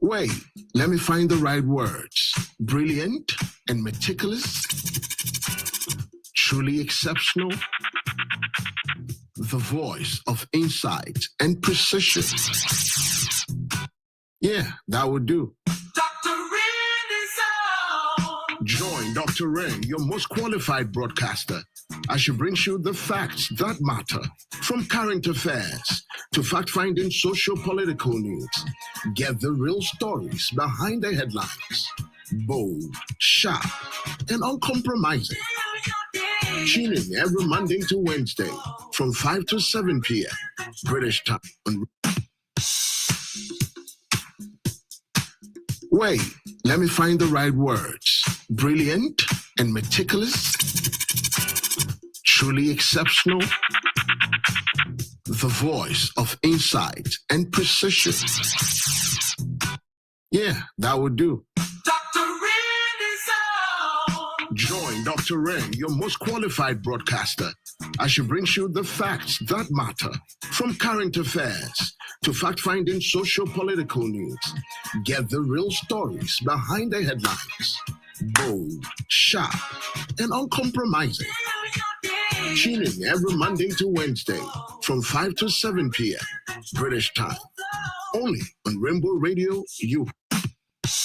Wait, let me find the right words. Brilliant and meticulous. Truly exceptional. The voice of insight and precision. Yeah, that would do. Join Dr. Ray, your most qualified broadcaster, as she brings you the facts that matter, from current affairs to fact-finding socio-political news. Get the real stories behind the headlines. Bold, sharp, and uncompromising. Tune in every Monday to Wednesday from 5 to 7 p.m. British time. Wait, let me find the right words. Brilliant and meticulous. Truly exceptional. The voice of insight and precision. Yeah, that would do. Join Dr. Ray, your most qualified broadcaster, as she brings you the facts that matter, from current affairs to fact-finding socio-political news. Get the real stories behind the headlines. Bold, sharp, and uncompromising. Tune in every Monday to Wednesday from 5 to 7 p.m. British time. Only on Rainbow Radio U.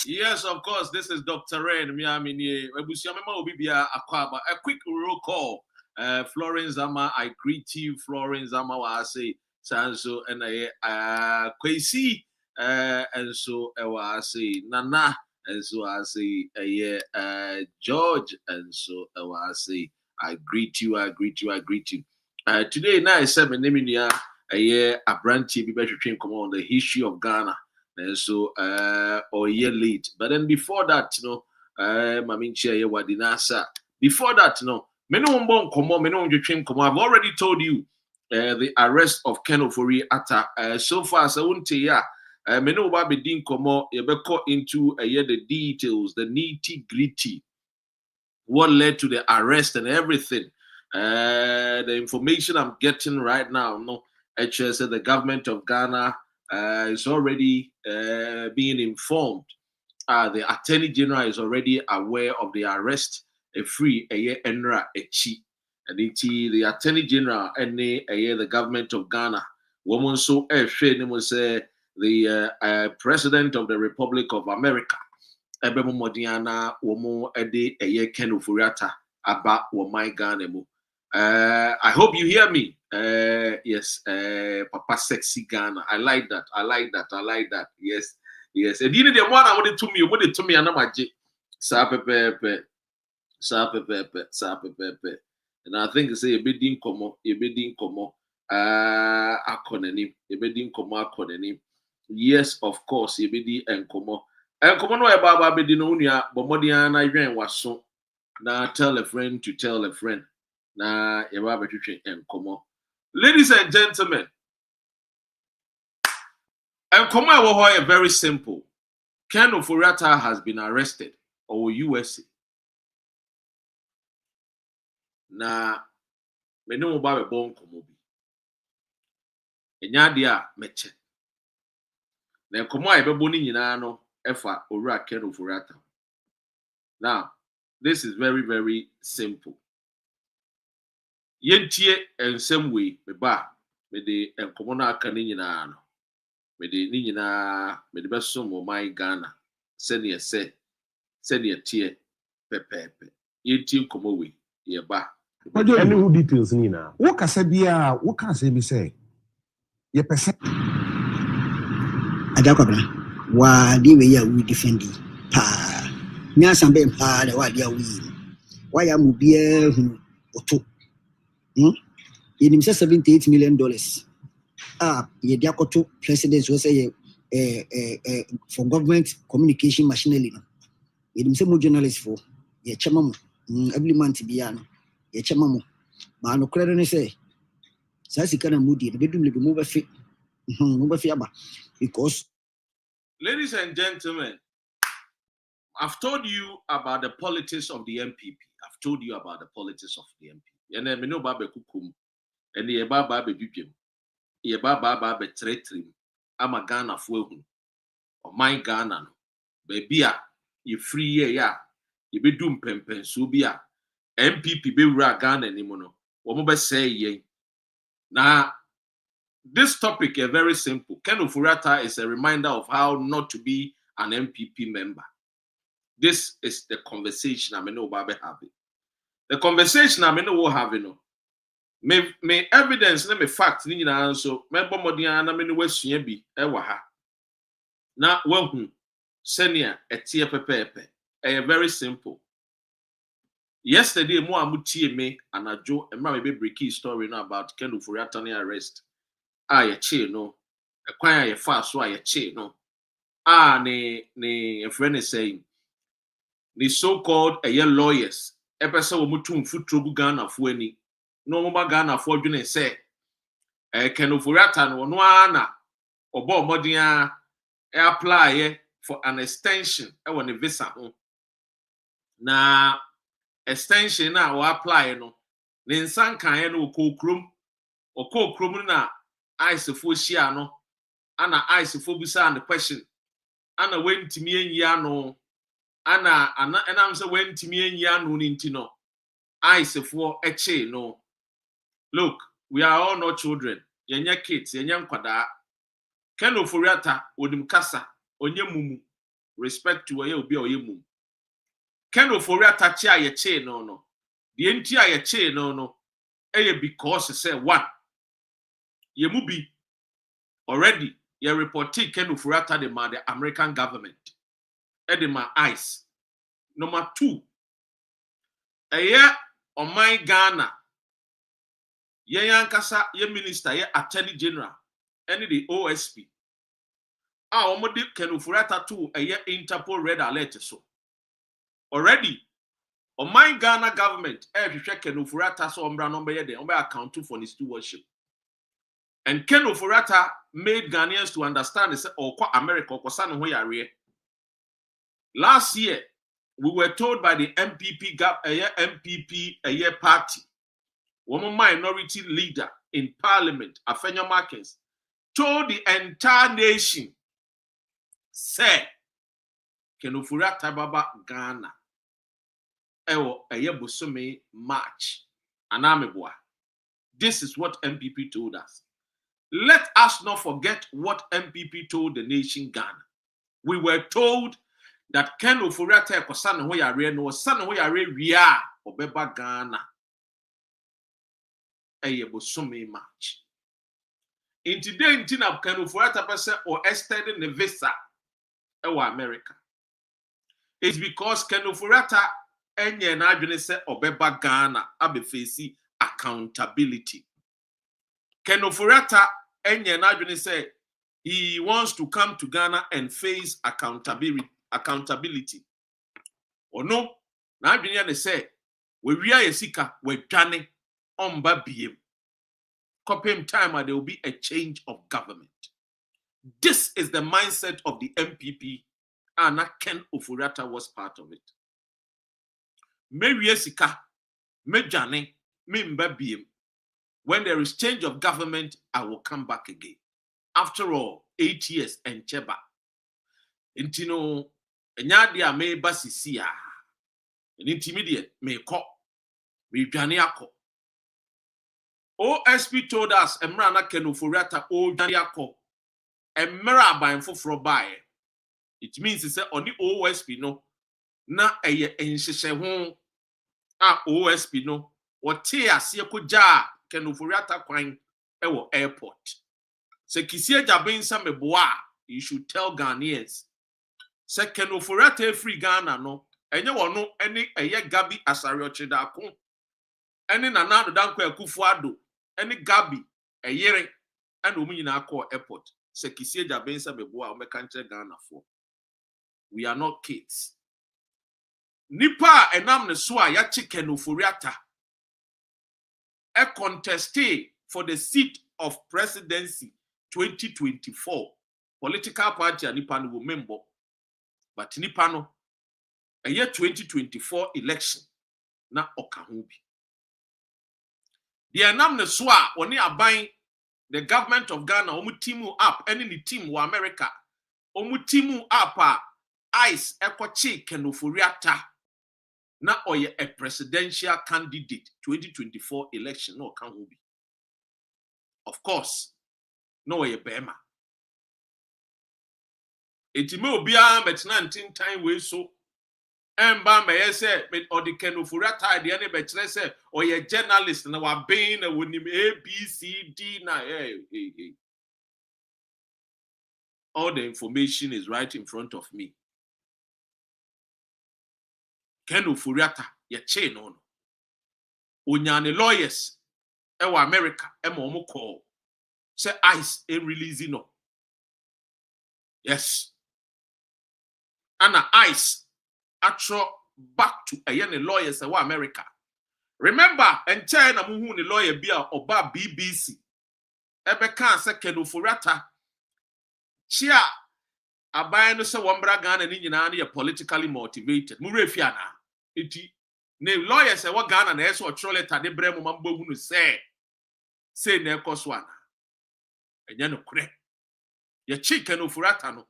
Yes, of course, this is Dr. Rain. A quick roll call. Florence Zama, I greet you. Florence Zama, I say, Sanso, and Kwesi, and so I say, Nana, and so I say, George, and so I say, I greet you, I greet you, I greet you. Today, now, 7 Neminia, a brandy, be better train come on the history of Ghana. And so, or a year late. But then before that, before that, many one come on, many one dream come on. I've already told you the arrest of Ken Ofori-Atta. So far, as I won't tell you, many one be din come on, you be caught into the details, the nitty gritty, what led to the arrest and everything. The information I'm getting right now, actually said the government of Ghana is already being informed. The Attorney General is already aware of the arrest. A free Enra Echi, and the Attorney General and the government of Ghana. Woman so say the President of the Republic of America. Ebemo Modiana Womo Ede Ken Ofori-Atta about Womai Ghana. I hope you hear me. Yes, Papa Sexy Ghana. I like that. I like that. I like that. Yes, yes. And you know the one I wanted to me. What it to me? And I'm a J. Sapepepe. And I think say a bit din komo. Akoneni. A bit din komo akoneni. Yes, of course. A bit din enkomo. Enkomo no eba be din unia. But modiana yen waso. Na tell a friend to tell a friend. Na eba between enkomo. Ladies and gentlemen, and come on, very simple. Ken Ofori-Atta has been arrested or USA. Na me no ba be bon komo bi. Enya dia meche. Na komo a ebebo ni nyina no efa owura Ken Ofori-Atta. Now, this is very, very simple. Yentie ensem we me ba me de enkomo na aka ni nyina no me de ni nyina me de beso mo my Ghana senior say senior tie pepepe yentie enkomo we ye ba any who details ni na wo kasa bia wo kan say bi say ye pese adakobra wa di we ya we defendi pa mi asambe pa de wa dia we wa ya mu bia hu oto $78 million. Ye diakoto president was say for government communication machinery. Ye say more journalists for ye chama every month biano ye chama mo ma no credit ne say sasika na mudi the bedroom le move fit aba because ladies and gentlemen, I've told you about the politics of the MPP. I've told you about the politics of the MPP. And then me no ba be kukum and ye ba be dwedwem ye ba be tretrim ama Ghana fo ehun my Ghana no baby a you free ya you be doing pempen so be a MPP be wura Ghana anymore no wo be say yen na this topic is very simple. Ken Ofori-Atta is a reminder of how not to be an MPP member. This is the conversation I know Babe having. The conversation I know having me evidence me fact ni nyina so me bomodian na me no wasua bi e wa ha na wahu senior etie pepepe e very simple. Yesterday mo amutie me anajo emra me be breaking story no about Ken Ofori-Atta arrest a ye no ekwan a ye fa so a ye no ne a friend is saying the so-called lawyers epese wo mutum futuro gu Ghana fo ani no mo ba Ghana fo dwene say Ken Ofori-Atta no na obo modern apply for an extension e won the visa ho na extension na wo apply no ne nsan kan no okokrom na ice fo hia no ana ice fo bisa the question ana wentimi enyi ano ana enam se wentimi enyi ano ni ntino ice fo eche no. Look, we are all not children. Yenye kids, yenye nkwada. Ken Ofori-Atta odim kasa onye mumu. Respect to oye obi oye mumu. Ken Ofori-Atta chi a ye che no. The enti a ye che no. Eye because say one. Ye mu bi already ye reported Ken Ofori-Atta the American government. Edema ICE. Number 2. Eye on my Ghana. Ye yankasa ye minister ye attorney general any the OSP. Omodi Ken Ofori-Atta too a ye Interpol red alert so. Already on my Ghana government Ken Ofori-Atta so ombra number ye de account for his stewardship. And Ken Ofori-Atta made Ghanaians to understand this or America or San Hoyare. Last year, we were told by the MPP party, one minority leader in parliament, Afenya Markins, told the entire nation, say, Ken Ofori-Atta baba Ghana, ewo busome March, anameboa. This is what MPP told us. Let us not forget what MPP told the nation Ghana. We were told that Ken Ofori-Atta kosan ho yare no san ho yare wia obeba Ghana busome March. In today intina Ken Ofori-Atta person or extended the visa America. It's because Ken Ofori-Atta enye na adwene se obeba Ghana abefesi accountability. Ken Ofori-Atta enye na adwene se he wants to come to Ghana and face accountability. Or no, na adwene ne say we wia yesika we dwane omba biem. Kopem time there will be a change of government. This is the mindset of the MPP, and Ken Ofori-Atta was part of it. Me yesika, me dwane, me mba biem. When there is change of government, I will come back again. After all, 8 years and cheba. Intino, enyadia me basisia. An intermediate me ko. Me dwaniako. OSP told us, Emra na Ken Ofori-Atta o dwaniako. Emra ba enfofro bae. It means it's on the OSP no. Na eye enhyehyɛ ho a OSP no. Wote ase ko ja Ken Ofori-Atta kwan ewo airport. Se kisie jabensa meboa, you should tell Ghanaians. Se Ken Ofori-Atta free Ghana no, enye wono ene eye Gabi Asariochidako. Ene Nana Dankwa Akufo-Addo, ene Gabi eyere ene omu nyina akọ airport. Se kisie jabensa meboa o meka nche Ghana for. We are not kids. Nipa enam ne so a ya Ken Ofori-Atta a contested for the seat of presidency 2024 political party and nipa no member, but nipa no a year 2024 election na okahubi. The enam ne so a oni aban the government of Ghana team up any team wa America omutimu apa ICE ekochi Ken Ofori-Atta na oye a presidential candidate 2024 election no kan ho bi. Of course, no oye bema. Etime obia metena ntintan we so emba meye se or the Ken Ofori-Atta de ne be kire se oye journalist na wa ben na wonim ABCD na hey. All the information is right in front of me. Ken Ofori-Atta ye che no. Onyane lawyers ewa America ema omo call say ICE releasing no. Yes. Anna ICE atro back to the lawyers ewa America. Remember, and China muhu ni lawyer bia oba BBC. Ebe kan se Ken Ofori-Atta chia abaye no se wombra Ghana ni nyina na politically motivated. Mu refi ana. Eti ne lawyers ewa Ghana na eso otro letter de bre mo mambo hu no say na ekoso ana. Enye no kure. Ye chi Ken Ofori-Atta no.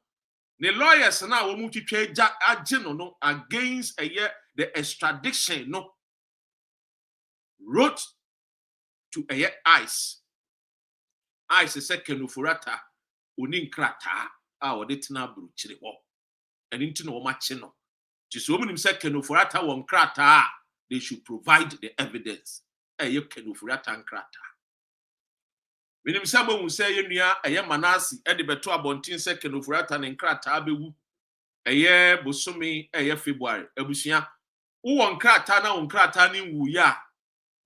The lawyers now will move to trade no against the extradition no wrote to ICE. ICE said Ken Ofori-Atta unin krata a oditina bruchire ho. And into no match no. Just woman himself Ken Ofori-Atta won krata, they should provide the evidence. Ken Ofori-Atta and krata. Minim sabo hu say yenua manasi e de beto abontin se Ken Ofori-Atta ne nkrata abewu bosome February abusua wo nkrata na nkrata ne wu ya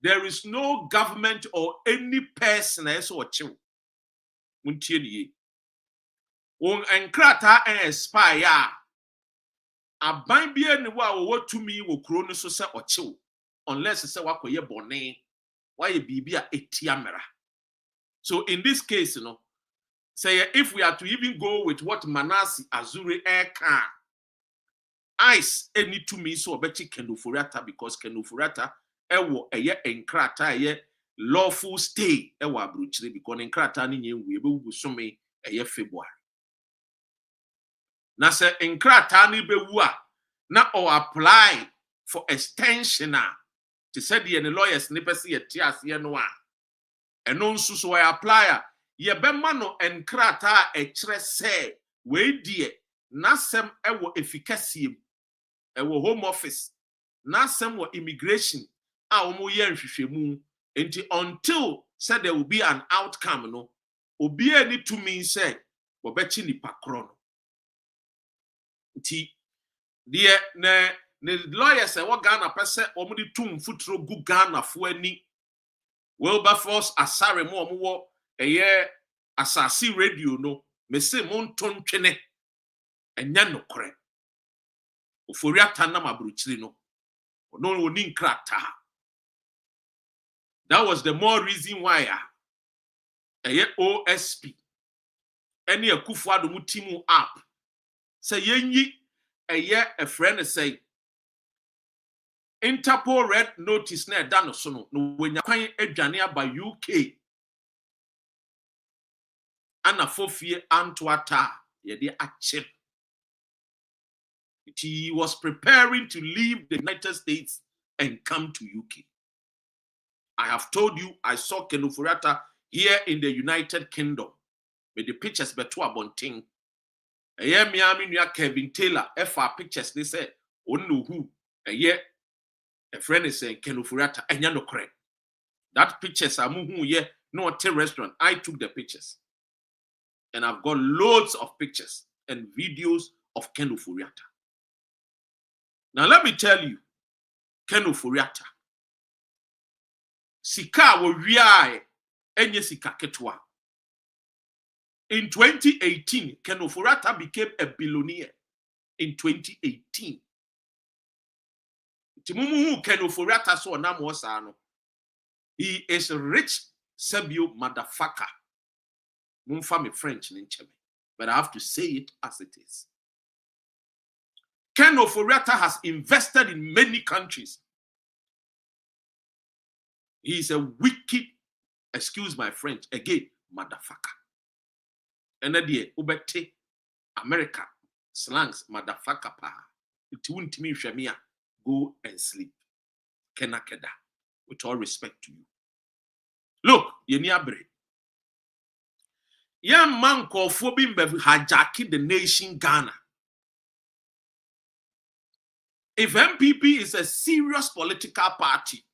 there is no government or any person eso ochew muntie niye won nkrata expire aban bia ne wo tumi wo kro no so se ochew unless se wakoye bone waye bibia etiamera. So in this case, say if we are to even go with what Manasi Azure can, ICE need to me so bechi Ken Ofori-Atta because Ken Ofori-Atta ewo enkrata lawful stay ewo abruchire because enkrata ni nyen we be some February. Na say enkrata ni be wu a na or apply for extension to say the lawyers ni pese ye tiase no a and nonso so I apply ye bema no enkrata kire se we die nasem ewo efficaciem ewo home office nasem wo immigration a omo ye nhwehwemu enti until said there will be an outcome no obi ani to mean say wo bechi nipa kro no nti die ne lawyers e wo Ghana pese omo di tum futuro gu Ghana fo ani Wilberforce asare mo omo asasi radio no me se mo nton twene enya no kore Ofori-Atta na mabruchiri no no oni nkrata. That was the more reason why OSP any Akufo-Addo mutimu app say yenyi a friend say Interpol red notice na dano so no wenya kwan adwane aba UK ana fofie Antoata ye de ache. He was preparing to leave the United States and come to UK. I have told you I saw Ken Ofori-Atta here in the United Kingdom with the pictures beto abonting. Miami nua Kevin Taylor efa pictures they say onu who a friend is saying Ken Ofori-Atta enya no kore. That pictures are muhu ye no hotel restaurant. I took the pictures. And I've got loads of pictures and videos of Ken Ofori-Atta. Now let me tell you, Ken Ofori-Atta. Sika wo wiae enye sika ketwa. In 2018, Ken Ofori-Atta became a billionaire. In 2018. Timumu Ken Ofori-Atta so na mo sa no. He is rich Sebio motherfucker. Mumfa me French nincheme. But I have to say it as it is. Ken Ofori-Atta has invested in many countries. He is a wicked, excuse my French, again, motherfucker. And then the ubete America slangs motherfucker pa. It won't mean Shamia. Go and sleep. Kenakeda. With all respect to you. Look, Yeniabre. Young man called Phobin hijacking the nation Ghana. If MPP is a serious political party,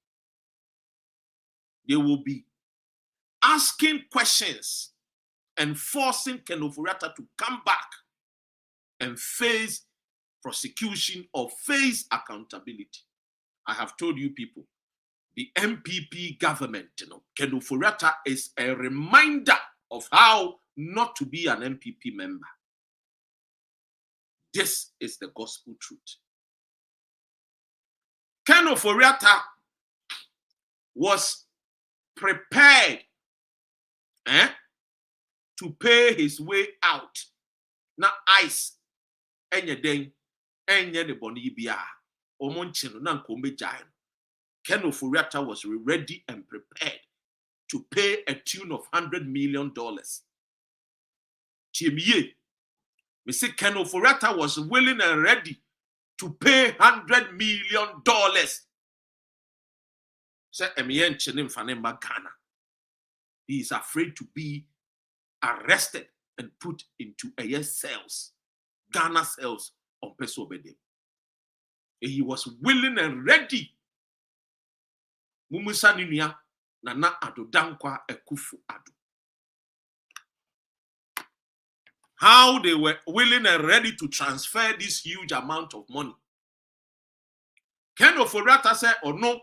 they will be asking questions and forcing Ken Ofori-Atta to come back and face prosecution or face accountability. I have told you people, the MPP government, Ken Ofori-Atta is a reminder of how not to be an MPP member. This is the gospel truth. Ken Ofori-Atta was prepared to pay his way out. Now ice enye den enye ne boni bia omonchino na nkombe jai. Ken Ofori-Atta was ready and prepared to pay a tune of $100 million. Tiemiye, me say Ken Ofori-Atta was willing and ready to pay $100 million. Say Emien Chenim Fanemba Ghana. He is afraid to be arrested and put into a cells, Ghana cells on Pesobede. He was willing and ready. Mumusa ninia nana ado dankwa ekufu ado. How they were willing and ready to transfer this huge amount of money. Ken Ofori-Atta said, or no,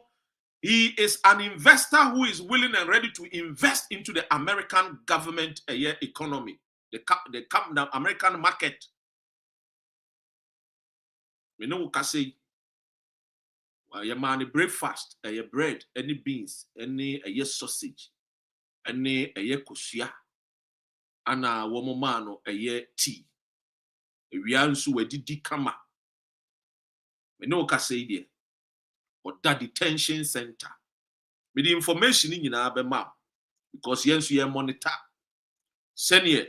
he is an investor who is willing and ready to invest into the American government economy, the American market. We know what say. Your money breakfast, your bread, any beans, any sausage, any kosia, ana womomano tea. We ansu wedi kama. We know what say there. Or that detention center. With the information in your map, because yes, you monitor. Send here.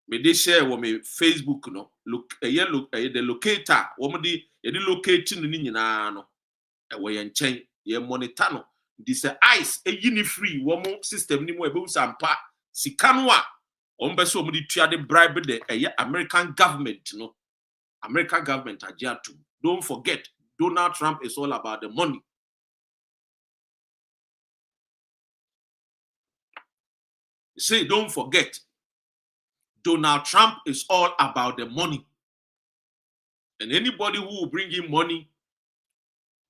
Me they share with me Facebook no. Look, the locator. Woman the locating in no. We enchain ye monitor no. This ice yini free. Woman system ni mo ebe usampa sikanwa. Ombeso mo di tuade bribe the American government no. American government ajiatu. Don't forget. Donald Trump is all about the money. Say, don't forget, Donald Trump is all about the money. And anybody who will bring in money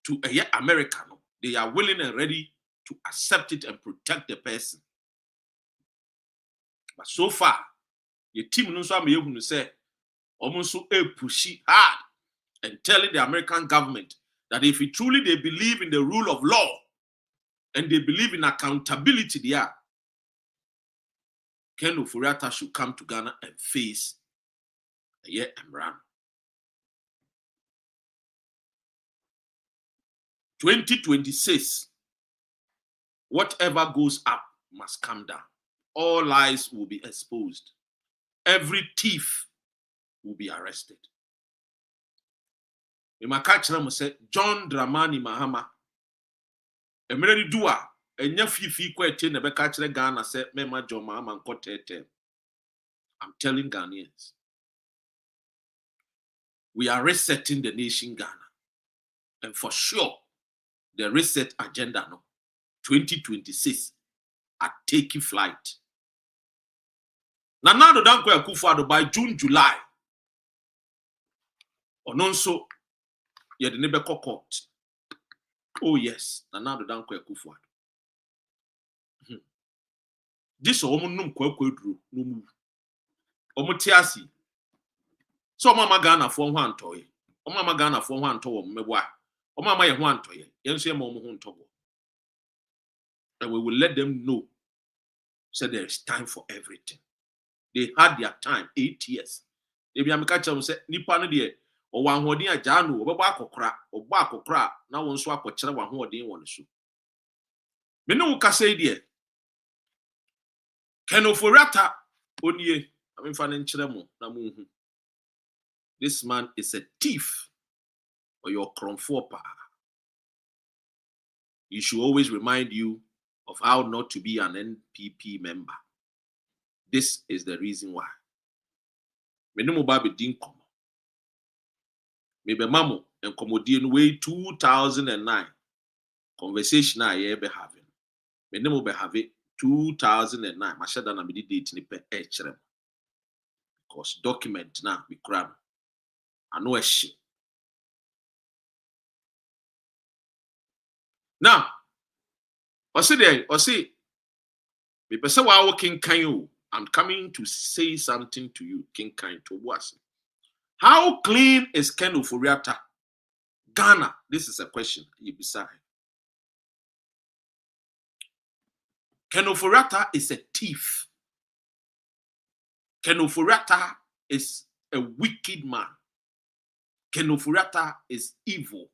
to America, they are willing and ready to accept it and protect the person. But so far, the team knows what I'm say, almost so pushy hard. And telling the American government that if truly they believe in the rule of law and they believe in accountability there, Ken Ofori-Atta should come to Ghana and face Emran. 2026, whatever goes up must come down. All lies will be exposed. Every thief will be arrested. Imakachira say John Dramani Mahama. Emereni dua enya fifi kwa ete na beka kire Ghana say mema John Mahama nkotete. I'm telling Ghanaians. We are resetting the nation Ghana. And for sure, the reset agenda 2026 are taking flight. Nana do danko Akufo-Addo by June, July. Ononso ye the neighbor court. Oh yes, Nana do danko Akufo-Addo. This woman num kwakwadru no move. Omotiasi. So mama Ghana for ho antoye. Mama Ghana for ho antowo mmeboa. Mama ye ho antoye. Yenso ye mo ho ntobo. And we will let them know. So there is time for everything. They had their time, 8 years. They be ameka say nipa no de o wan hodin agya no obeba akokra na won so akokere wan hodin won so. Me no ka say de Ken Ofori-Atta onie I mean, this man is a thief or your kronfopa. He should always remind you of how not to be an NPP member. This is the reason why. Menu baby din komo. Maybe mamu and komodien way 2009 conversation I ever having. Menu be have it 2009. Mashada na midi date ni pe echrem. Because document na be crab. I know a shit. Now, I say, I'm coming to say something to you, King Kain, to was. How clean is Ken Ofori-Atta? Ghana, this is a question you beside. Ken Ofori-Atta is a thief. Ken Ofori-Atta is a wicked man. Ken Ofori-Atta is evil.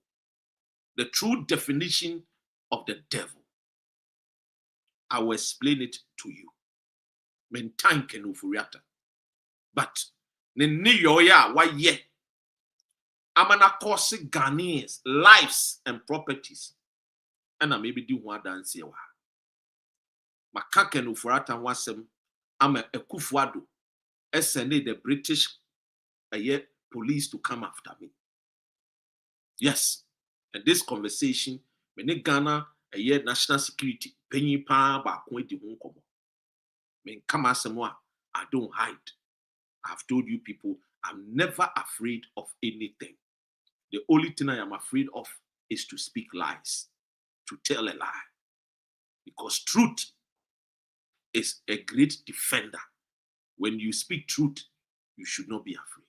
The true definition of the devil. I will explain it to you. Mentan Ken Ofori-Atta. But Yoya, why ye? Amana cause Ghanaians, lives and properties. And I maybe do one dance here. Maka Ken Ofori-Atta wasem. I'm a Kufuado. SNA the British police to come after me. Yes. And this conversation, when Ghana a year national security, penny pa ba di hunkomo. Men come as someone, I don't hide. I've told you people, I'm never afraid of anything. The only thing I am afraid of is to speak lies, to tell a lie. Because truth is a great defender. When you speak truth, you should not be afraid.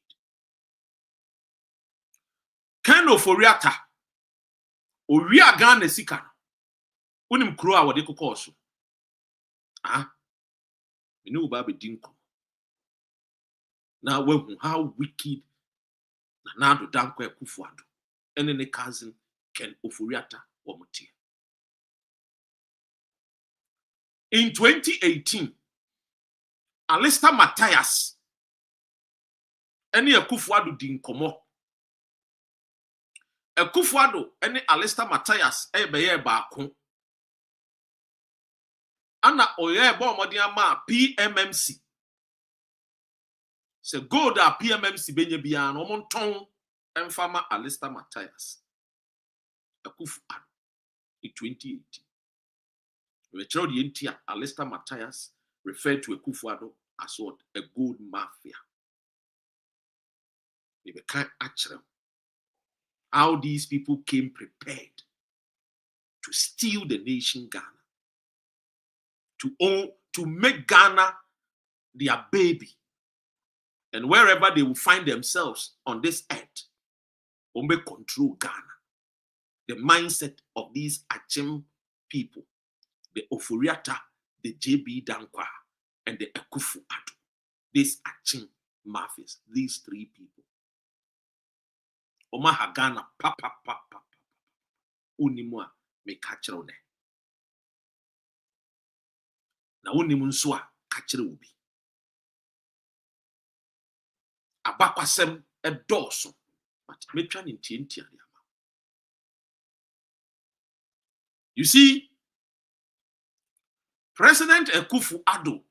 Ken Ofori-Atta, Oria Ghana Sika, Unim Kroa Wadeko Koso. You know Baby Dinko. Now, how wicked Nando Dankwe Kufuado, and then a cousin Ken Ofori-Atta or Mutia. In 2018, Alistair Matthias, any a Kufuado Dinkomo. A Kufuado, any Alistair Matthias, beye baako. Ana oye bomodiama PMMC. Se go da PMMC benye biya no monton emfama Alistair Matthias. A Kufuado in 2018. We told the entire Alistair Matthias referred to a Kufuado as what? A gold mafia. We became actual. How these people came prepared to steal the nation Ghana, to make Ghana their baby, and wherever they will find themselves on this earth, will control Ghana. The mindset of these Achim people, the Ofori-Atta, the JB Dankwa, and the Akufo-Addo, these Achim mafias, these three people. Omaha Ghana, papa, unimwa me kachira one. Na unimunsua kachira ubi. Abakwasem edoso, but metwa nintienti ade ama. You see, President Akufo-Addo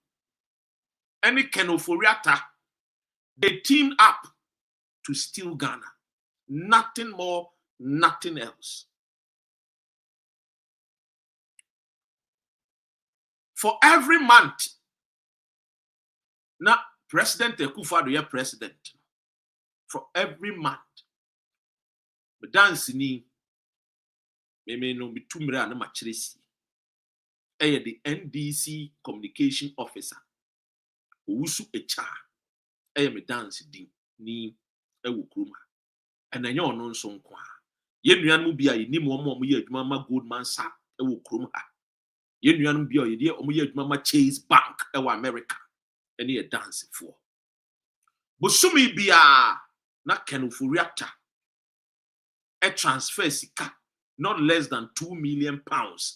and Ken Ofori-Atta, they teamed up to steal Ghana. Nothing more, nothing else. For every month, now President Akufo-Addo, your president. For every month, but dance ni me no be tumra na machiresi. The NDC communication officer. Usu echa. Me dance din ni ewukruma. And then you're non so kwa. Yen nuan bi a ni mo ye adwuma ma Goldman Sachs ewukruma. Yen nuan bi a ye adwuma ma Chase Bank America. And ye dance for. Bosumi bia na Ken Ofori-Atta a transfer sika not less than £2 million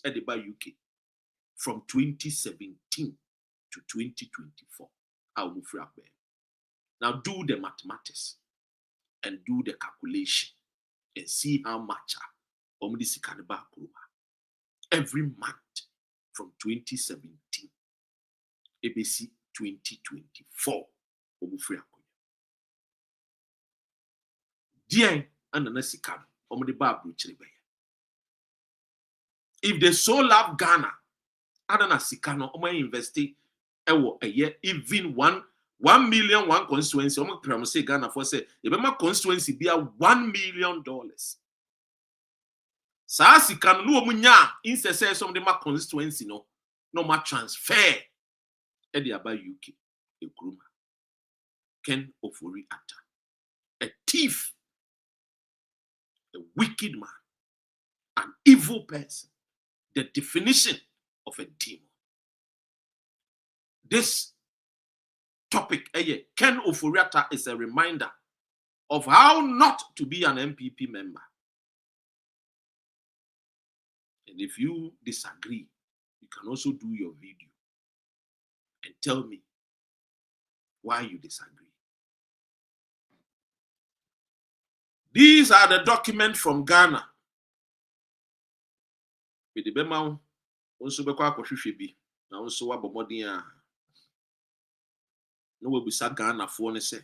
at the UK from 2017 to 2024. Now do the mathematics and do the calculation and see how much every month from 2017 ABC 2024 if they so love Ghana, Adana Sikano, invest a year, even 1 million one constituency. Say Ghana for say, if my constituency be $1 million. Sa Sikano no munya instead say some of my constituency no more transfer. Edi about UK, a groomer, Ken Ofori-Atta, a thief, a wicked man, an evil person. The definition of a demon. This topic, Ken Ofori-Atta, is a reminder of how not to be an MPP member. And if you disagree, you can also do your video and tell me why you disagree. These are the documents from Ghana. With the Bema, also be quite be now also what Bomodia. No will be sat Ghana for say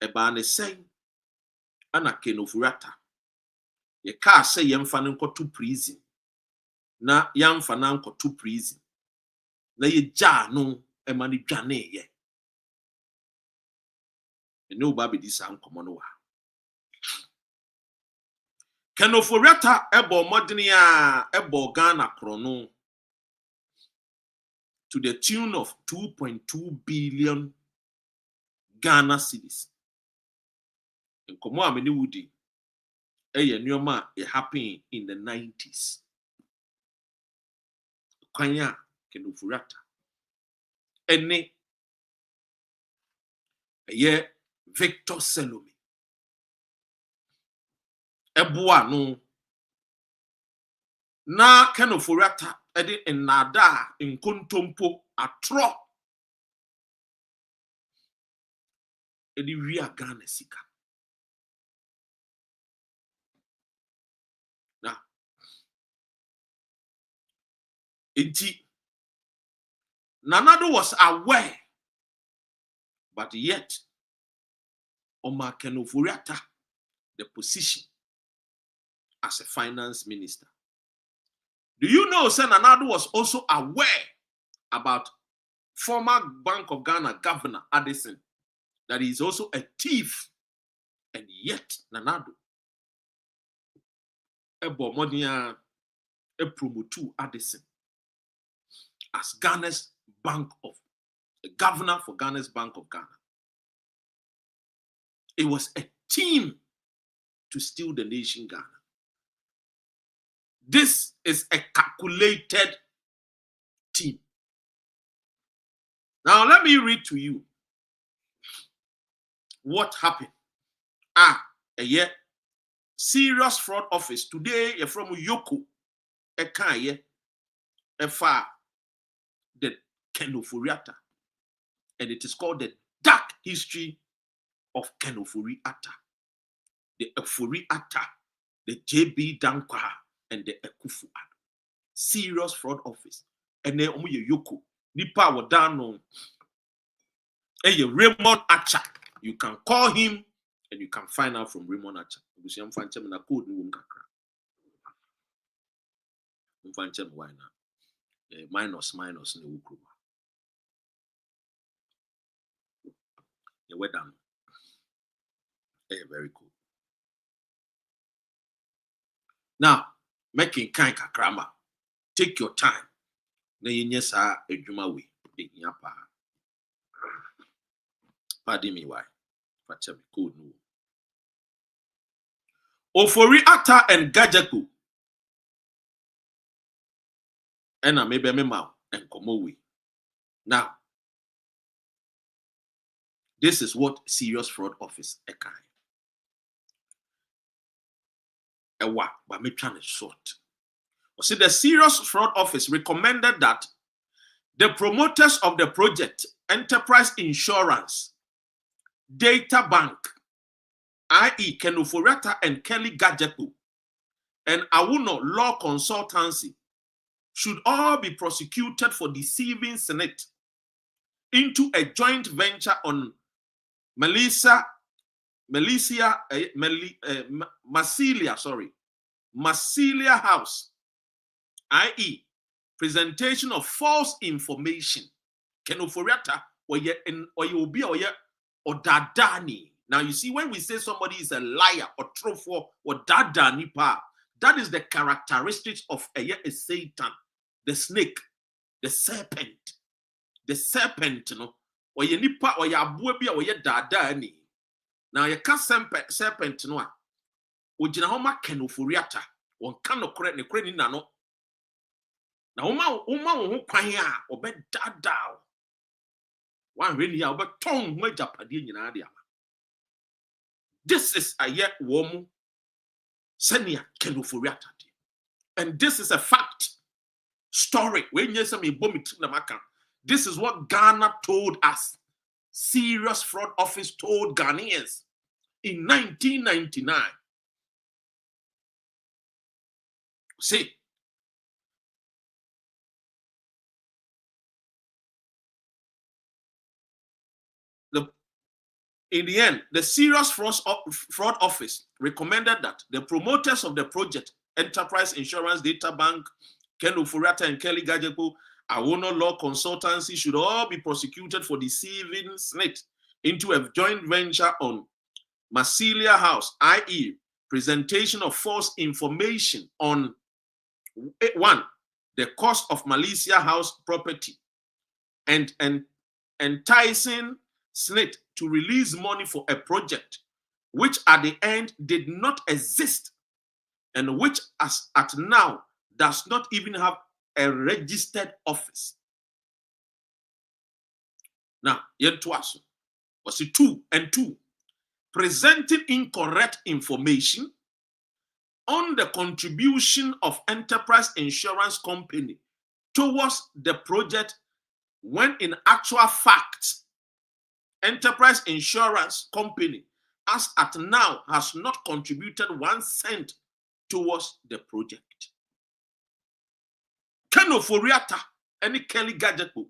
a ban is saying Anna Ken Ofori-Atta. Ye can't say young fanan ko to prison. Na young fanan ko to prison. Na ye ja no a mani jane ye. And no baby this am common. Ken Ofori-Atta ebo modenia ebo Ghana krono to the tune of 2.2 billion Ghana cedis. In komo ameni wudi eye nyoma it happened in the 90s. Kwanya Ken Ofori-Atta ene Victor Salome Ebua no na Ken Ofori-Atta edi enada nkontompo atro edi wia Ghana sika. Now enti Nanado was aware, but yet Oma Ken Ofori-Atta the position as a finance minister. Do you know Nanado was also aware about former Bank of Ghana Governor Addison, that he is also a thief, and yet Nanado ebo modia e promotu Addison as Ghana's governor for Ghana's Bank of Ghana. It was a team to steal the nation Ghana. This is a calculated team. Now let me read to you what happened. A year serious fraud office today. You're from Yoko, a kanye, a far the Ken Ofori-Atta, and it is called the dark history of Ken Ofori-Atta, the Ofori-Atta, the JB Dankwa, and the Ekufu-Addo. Serious fraud office. And then Yoko, Nipa Wadano, and Raymond Acha. You can call him and you can find out from Raymond Acha. You see, I'm finding him in a code. I'm finding him why now. Minus in the Ukruba. We're done. Very cool. Now, making kind of grammar. Take your time. Na yes, a juma way. Pardon me, why? Cool. Ofori-Atta and Gajaku. And I maybe memo and Komowi. Now, this is what serious fraud office a kind. A what? But me trying to short. See, the serious fraud office recommended that the promoters of the project, Enterprise Insurance, Data Bank, i.e. Ken Ofori-Atta and Kelly Gadjekpo, and Awuno Law Consultancy should all be prosecuted for deceiving Senate into a joint venture on Massilia House, i.e. presentation of false information. Ken Ofori-Atta or dadani. Now you see, when we say somebody is a liar or truthful or dadani pa, that is the characteristics of a Satan, the snake, the serpent, no, or ye nipa or ya buebi or ye dadani. Now you can't serpent no. Ojina homa Ken Ofori-Atta on kano correct ne kreni nano. Na uma wo kwan a obe dadao. One really obe ton ho japade nyina de ama. This is a yet woman senia Ken Ofori-Atta. And this is a fact story. When you say me this is what Ghana told us. Serious Fraud Office told Ghanaians in 1999. See, in the end, the Serious Fraud Office recommended that the promoters of the project, Enterprise Insurance Data Bank, Ken Ofori-Atta and Kelly Gadjekpo, Awuno Law Consultancy should all be prosecuted for deceiving Senate into a joint venture on Massilia House, i.e. presentation of false information on 1. the cost of Massilia House property and enticing Senate to release money for a project which at the end did not exist and which as at now does not even have a registered office. Now, yet to us, was it 2 and 2, presenting incorrect information on the contribution of Enterprise Insurance Company towards the project when in actual fact, Enterprise Insurance Company as at now has not contributed 1 cent towards the project. Ken Ofori-Atta, any Kelly Gadjekpo,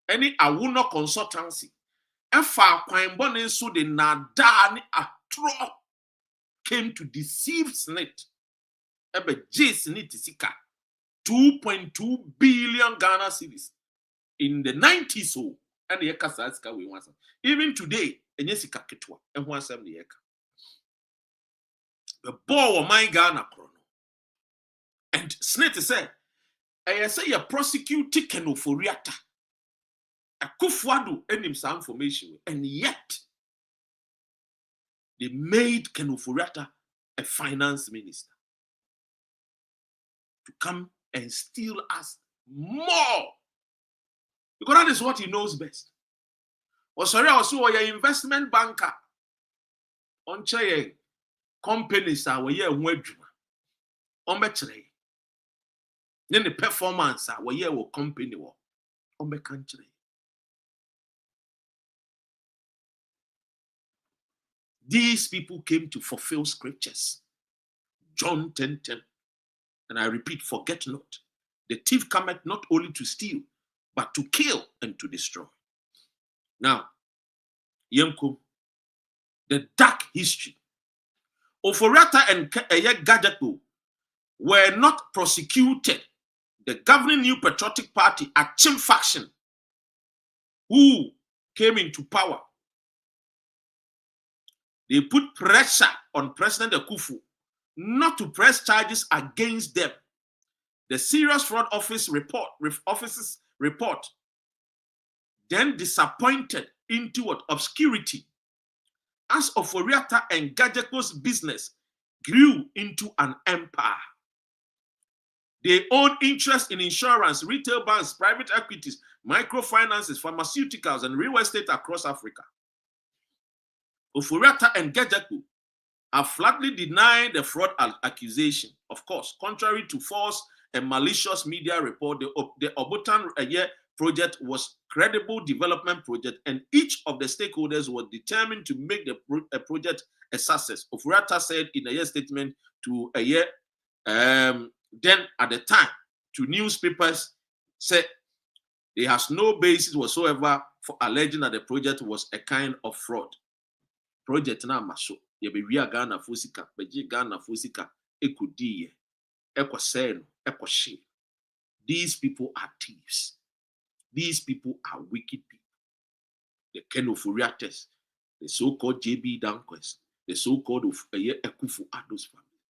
any Awuno Consultancy, Efa Kwaimbone so the Nadani Atro came to deceive Senate. Ebe J Senate Sika 2.2 billion Ghana cedis in the 90s. So, and the Eka Sika we want. Even today, Enyesika Ketwa, and 170 Eka. The ball of my Ghana chrono. And Senate said, I say you prosecute Ken Ofori-Atta. A Kufuadu and some information, and yet they made Ken Ofori-Atta a finance minister to come and steal us more. Because that is what he knows best. Or sorry, also your investment banker on chair companies are where you're on betre. Then the performance are where you company on the country. These people came to fulfill scriptures. John 10:10. And I repeat, forget not. The thief cometh not only to steal, but to kill and to destroy. Now, Yemko, the dark history. Ofori-Atta and Gadjekpo were not prosecuted. The governing New Patriotic Party, a Chim faction, who came into power, they put pressure on President Akufo not to press charges against them. The Serious Fraud Office's report then disappointed into what obscurity as Ofori-Atta and Gadjekpo's business grew into an empire. They own interest in insurance, retail banks, private equities, microfinances, pharmaceuticals, and real estate across Africa. Ofori-Atta and Gadjekpo have flatly denied the fraud accusation. Of course, contrary to false and malicious media report, the Obotan project was credible development project, and each of the stakeholders was determined to make the project a success. Ofori-Atta said in a year statement to a year, then at the time, to newspapers, said he has no basis whatsoever for alleging that the project was a kind of fraud. Project na maso, yebewia Ghana fusika, beji Ghana fusika, ekudiye, ekoseno, ekoshe. These people are thieves. These people are wicked people. The Ken Ofori-Attas, the so-called JB Danquist, the so-called Akufo-Addo's family.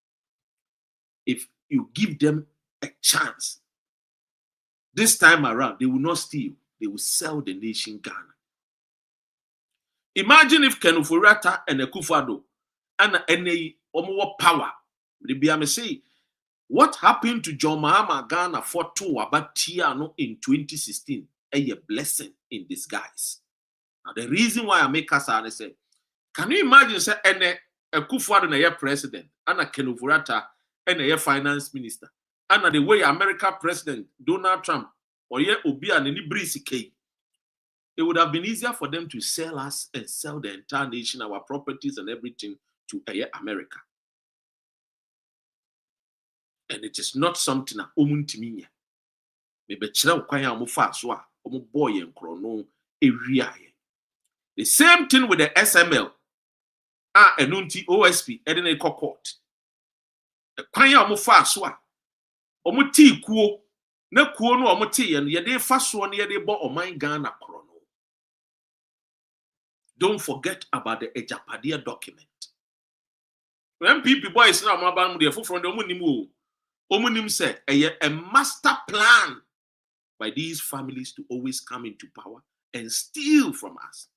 If you give them a chance, this time around, they will not steal. They will sell the nation Ghana. Imagine if Ken Ofori-Atta and Akufo-Addo and any power. They say, what happened to John Mahama Ghana for two about Tiano in 2016? A blessing in disguise. Now, the reason why I make us say, can you imagine say Akufo-Addo na president, and Ken Ofori-Atta and a finance minister, and the way America President Donald Trump or Obi and any Brisike, it would have been easier for them to sell us and sell the entire nation, our properties and everything to America. And it is not something that omuntiminya. Maybe chira ukwanya omufa so a omuboy enkrono area. The same thing with the SML. Enunti OSP edene court. The kwanya omufa so a omuti kuo na kuo no omuti ye no ye de fa so no ye de bo oman Ghana krono. Don't forget about the Ejapadia document. When people boys now mabam de fo from the omunimu Omunim said a master plan by these families to always come into power and steal from us.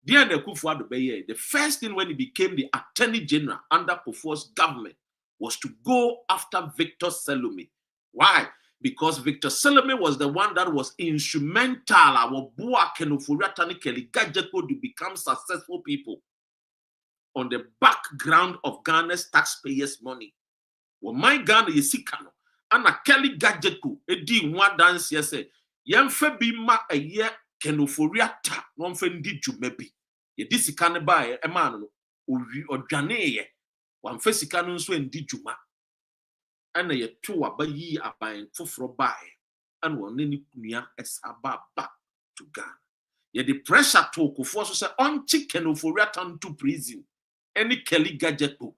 The first thing when he became the Attorney General under Kufuor's government was to go after Victor Salome. Why? Because Victor Salome was the one that was instrumental our Boa Ken Ofori-Atta to become successful people on the background of Ghana's taxpayers' money. Well, my Ghana yesikano, ana Kelly Gadgetku, edi nwa dance yese, yemfe bi ma eye Ken Ofori-Atta, nonfe ndi jumebi. Ye disikane ba ema no, odwane ye, wamfe sikano nso ndi juma. Ana ye tu waba yi abayen foforo ba ye, and wane ni kunya esaba back to Ghana. Ye the pressure to Kufuor so say, onchi Ken Ofori-Atta into prison, any Kelly Gadgetku,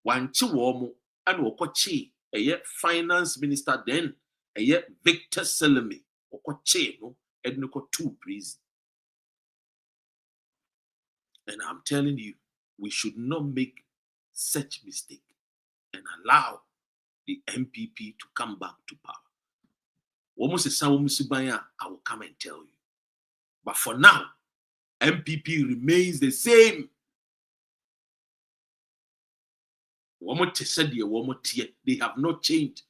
wanchi womo, and Okochi, a finance minister then, a Victor Salome, Okochi, no, and no two prison. And I'm telling you, we should not make such mistake and allow the MPP to come back to power. Almost a sound I will come and tell you. But for now, MPP remains the same. They have not changed.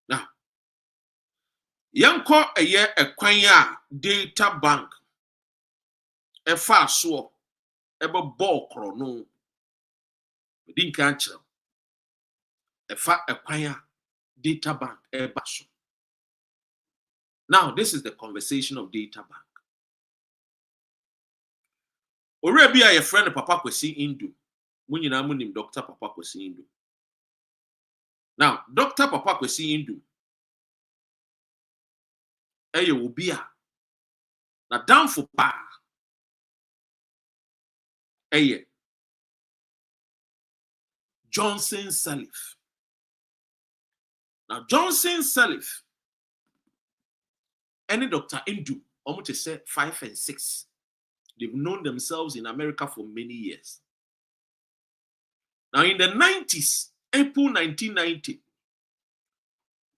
Now, Yanko a year a kwanya data bank, a fast so, ever ball chrono. Didn't cancel a kwanya data bank, a basso. Now, this is the conversation of data bank. Already, a friend of Papa Kwesi Indu. When you know him, Dr. Papa Kwesi Indu. Now, Dr. Papa Kwesi Indu. Eye will be a. Now, down for bar. Eye. Johnson Sirleaf. Now, Johnson Sirleaf. Any Dr. Indu, almost to say 5 and 6. They've known themselves in America for many years. Now, in the 90s, April 1990,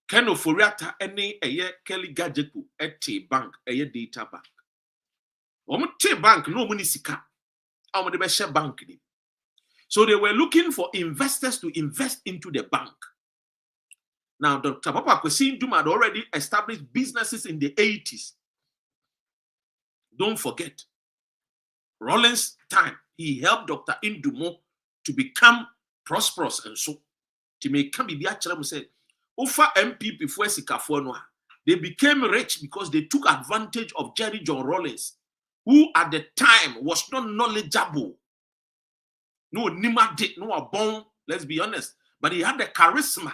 Ken Ofori-Atta any a year Kelly Gadgetku at bank, a year data bank. Omote bank no money sika. Omode bank. So they were looking for investors to invest into the bank. Now, Dr. Papa Kwesi Nkrumah had already established businesses in the 80s. Don't forget. Rollins' time, he helped Dr. Nkrumah to become prosperous and so to make come be actually say, Ufa MPP for Sikafo no They became rich because they took advantage of Jerry John Rawlings, who at the time was not knowledgeable. No, Nima did, no, born, let's be honest. But he had the charisma.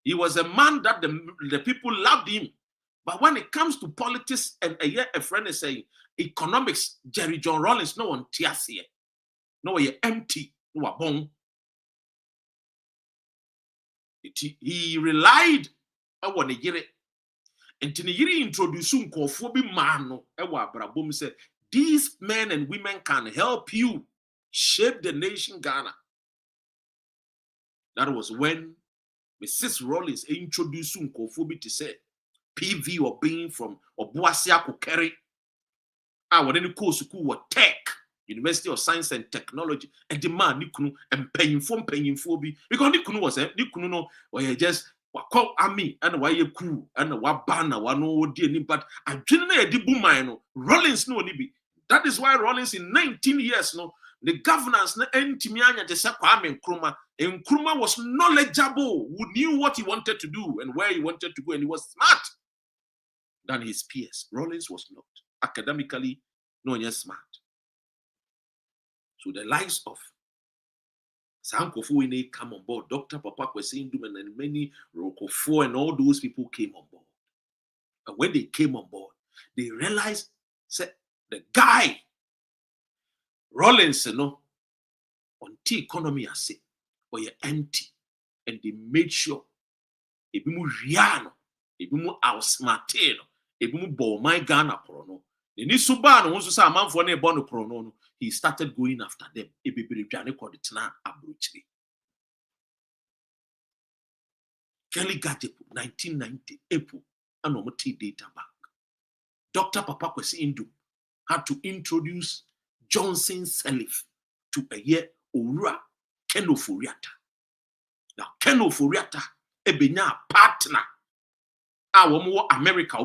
He was a man that the people loved him. But when it comes to politics, and a friend is saying, economics, Jerry John Rawlings, no one tears here. No, you're empty. No, a bone. He relied on the year. And to introduce man, said, these men and women can help you shape the nation Ghana. That was when Mrs. Rawlings introduced Nkofobi to say PV or being from Obuasia Kokeri. When any course were tech, University of Science and Technology, and the man Nikunu and paying for because Nikunu was Nikunu no or just call army and why you cool and what banner one no dear but I generally did boom Rawlings no nibi. That is why Rawlings in 19 years no the governance na Ntimianya de Kwame Nkrumah. Nkrumah was knowledgeable, who knew what he wanted to do and where he wanted to go, and he was smart than his peers. Rawlings was not. Academically, no one smart. So the likes of Sankofu come on board, Dr. Papa Kwesi Nduman and many Rokofo and all those people came on board. And when they came on board, they realized that the guy Rawlings, on the economy, I say, or you're empty, and they made sure if you riano, if you outsmarteno, if you ball my Ghana prono, the Nisubano wants to say a man for a bono prono. He started going after them. If you be called it now, abruptly. Kelly Gatepo, 1990, April, and Omoti Data Bank. Dr. Papa Kwesi Ndu had to introduce Johnson Sirleaf to a year Owura Ken Ofori-Atta. Now, Ken Ofori-Atta, a partner, our America,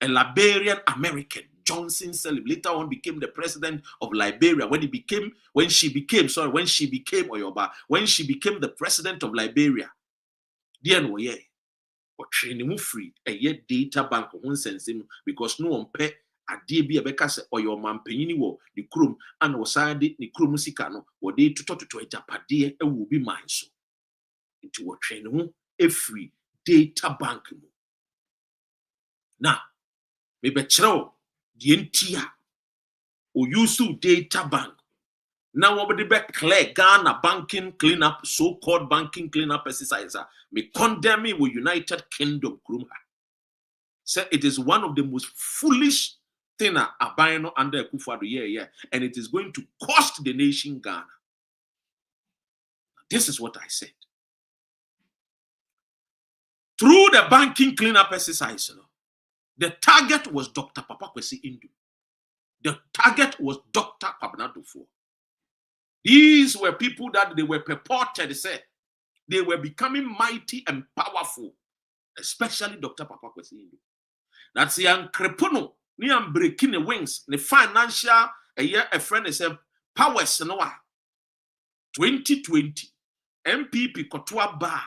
a Liberian American, Johnson Sirleaf, later on became the president of Liberia. When she became the president of Liberia, or training free a year data bank one sense because no one pay a DB a becase or your man penny wo the crum and was side the crum sikano or they to talk to a japade a will be mine so into a training a free data bank. Now, maybe chro the entire or use data bank. Now, what would be clear Ghana banking cleanup, so-called banking cleanup exercise? Me condemn me with United Kingdom. Say it is one of the most foolish things abiding under Akufo-Addo, and it is going to cost the nation Ghana. This is what I said. Through the banking cleanup exercise, the target was Dr. Papa Kwesi Ndu. The target was Dr. Kwabena Duffuor. These were people that they were purported to say they were becoming mighty and powerful, especially Dr. Papa Kwesi Ndu. That's the Ankrepono, ni am breaking the wings, the financial a friend is a powers no 2020 MPP Kotwa Bar.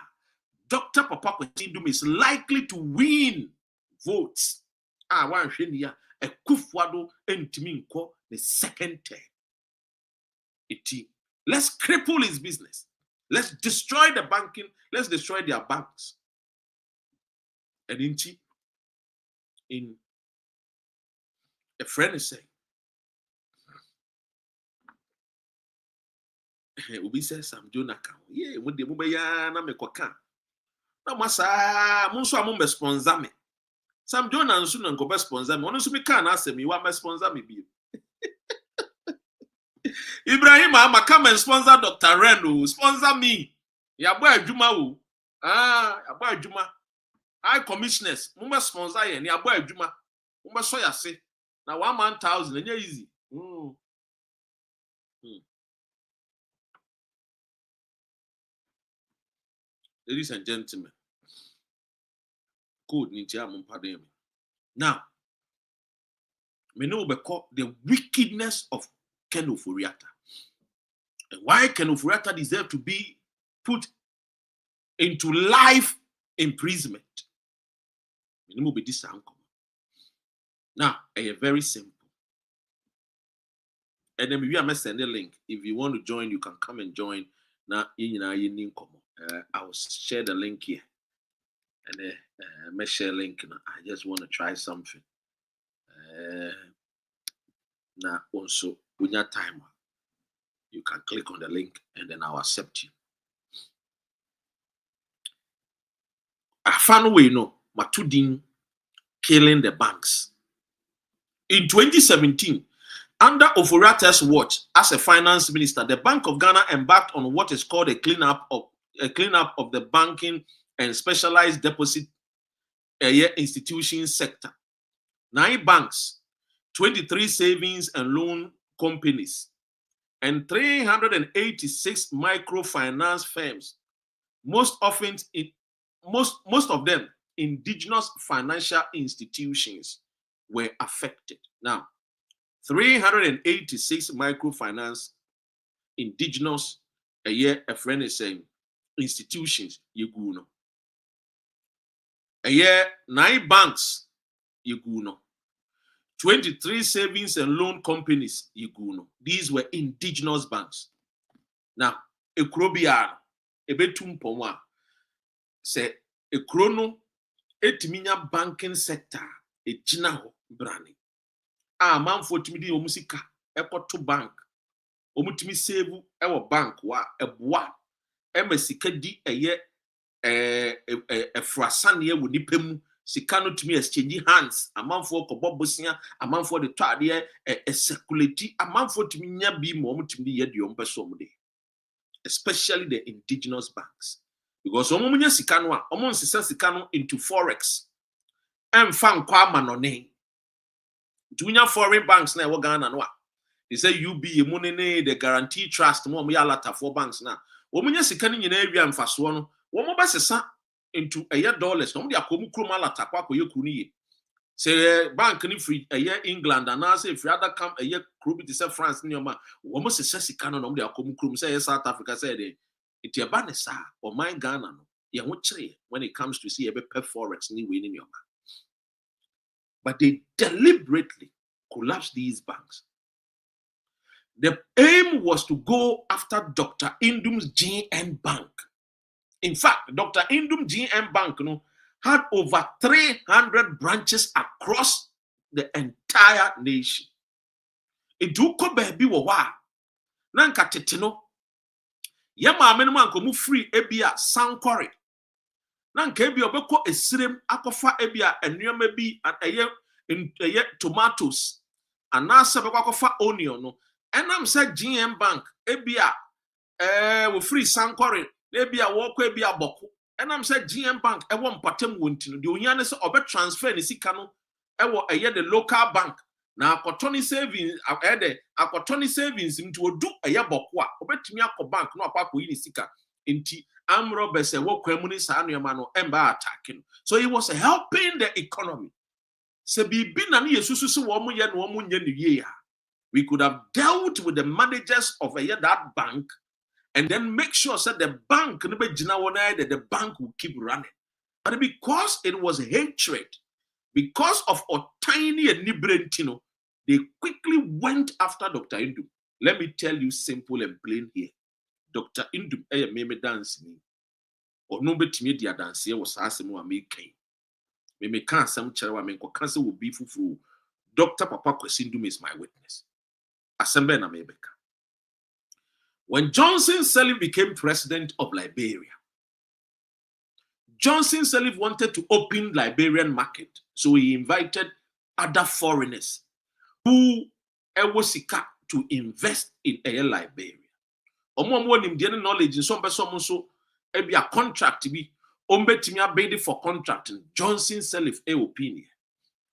Dr. Papa Kwesi Ndu is likely to win votes. One shenia a Akufo-Addo entiminko the second term. Let's cripple his business. Let's destroy the banking. Let's destroy their banks. And in a friend is saying, Ubi says, I'm doing a count. Yeah, when the Mubayana me kwaka. No, Massa, Monso Mumbe sponsor me. Some John and soon and go best sponsor me. Honestly, we can't ask me what my sponsor me be. Ibrahim, I'ma come and sponsor Dr. Ren. Sponsor me. Ya boy Juma. Ya boy Juma. High commissioners. Mumba sponsor ye. Ya boy Juma. Mumba so ya say. Now 1,000. And easy. Ladies and gentlemen. Code Ninja Mumpademi. Now, we know the wickedness of Ken Ofori-Atta. And why Ken Ofori-Atta deserves to be put into life imprisonment. Minimum be this uncle. Now, very simple. And then we are send a link. If you want to join, you can come and join. Now, I will share the link here. And I share link. I just want to try something. Now, also, when your time, you can click on the link and then I'll accept you. I found a way, Matudin killing the banks. In 2017, under Ofori-Atta's watch as a finance minister, the Bank of Ghana embarked on what is called a cleanup of the banking and specialized deposit institution sector. 9 banks, 23 savings and loan companies, and 386 microfinance firms. Most of them indigenous financial institutions were affected. Now, 386 microfinance indigenous a friend is saying institutions yeguno. 9 banks yeguno. 23 savings and loan companies yeguno. These were indigenous banks. Now, ekrobiano ebetum pomwa say ekrono etiminya banking sector ejina ho brani. Manfo timi di omusika ekoto bank omutimi save ewo bank wa eboa emasika di frasane wo nipemu sika no timi exchange hands amanfo kobo bosia amanfo de tade circulate amanfo timi nya bi mo omutimi ye de ompeso omde, especially the indigenous banks, because omunya sika no a omunsisa sika no into forex emfa nkwa amanone. Junior foreign banks na ewo Ghana no a they say UB money the guarantee trust mo ya lata for banks na omunya sika ni nyina awia mfaso no wo mo besesa into dollars no mo dia komu krom alata kwa koye kru ni ye say bank ni free England and na say free other come kru bi say France ni o ma wo mo sesa sika no mo dia komu krom say South Africa say dey it ya ba ne sa o man Ghana no ye ho kire when it comes to see e be forex ni we ni o ma. But they deliberately collapsed these banks. The aim was to go after Dr. Indum's GN Bank. In fact, Dr. Indum GN Bank had over 300 branches across the entire nation. Eduko baby wa nanka teteno yama amenuma nko mu free ebia sankore nanka ebia obekọ esirem akofa ebia enuoma bi eye tomatoes anasa bekọ akofa onion no enam say GM Bank ebia we free sankore ebia wo kọ ebia boko enam say GM Bank ewo mpatem wonti no de ohia ne say obe transfer ne sika no ewo the local bank na akotoni savings akotoni savings into odu boko a obetumi akọ bank no akọ yi ne sika enti amro bese wo kwamu ni sa anuema no emba attacking. So he was helping the economy. Se bibi na ne yesusu se wo mo ye no mo nya ne wie ya. We could have dealt with the managers of that bank and then make sure that the bank that the bank will keep running. But because it was hatred, because of a tiny and nibrentino, they quickly went after Dr. Indum. Let me tell you simple and plain here. Dr. Indum meme dance me. Or no bet me dia dance here was asking what me came. Me can't some cherry me cancer will be fufu. Dr. Papa Kwesindum is my witness. Assemble na mebeka. When Johnson Sirleaf became president of Liberia, Johnson Sirleaf wanted to open Liberian market, so he invited other foreigners who ewosika to invest in Liberia. Omo nimdiye knowledge in some person so be a contract to be ombetimi abedi for contracting. Johnson Sirleaf opinion.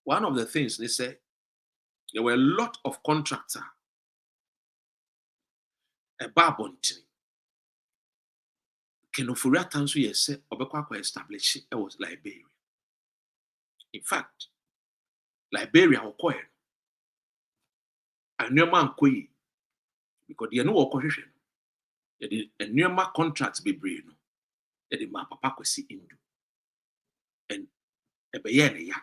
One of the things they say there were a lot of contractors. A Babontin. Can Ofori-Atta nso yes obekwa establish it was Liberia. In fact, Liberia okoye. Anema nkoyi because they no okohwehwe. They anema contracts be brave no. They ma Papa Kwesi Indu. And ebeye ya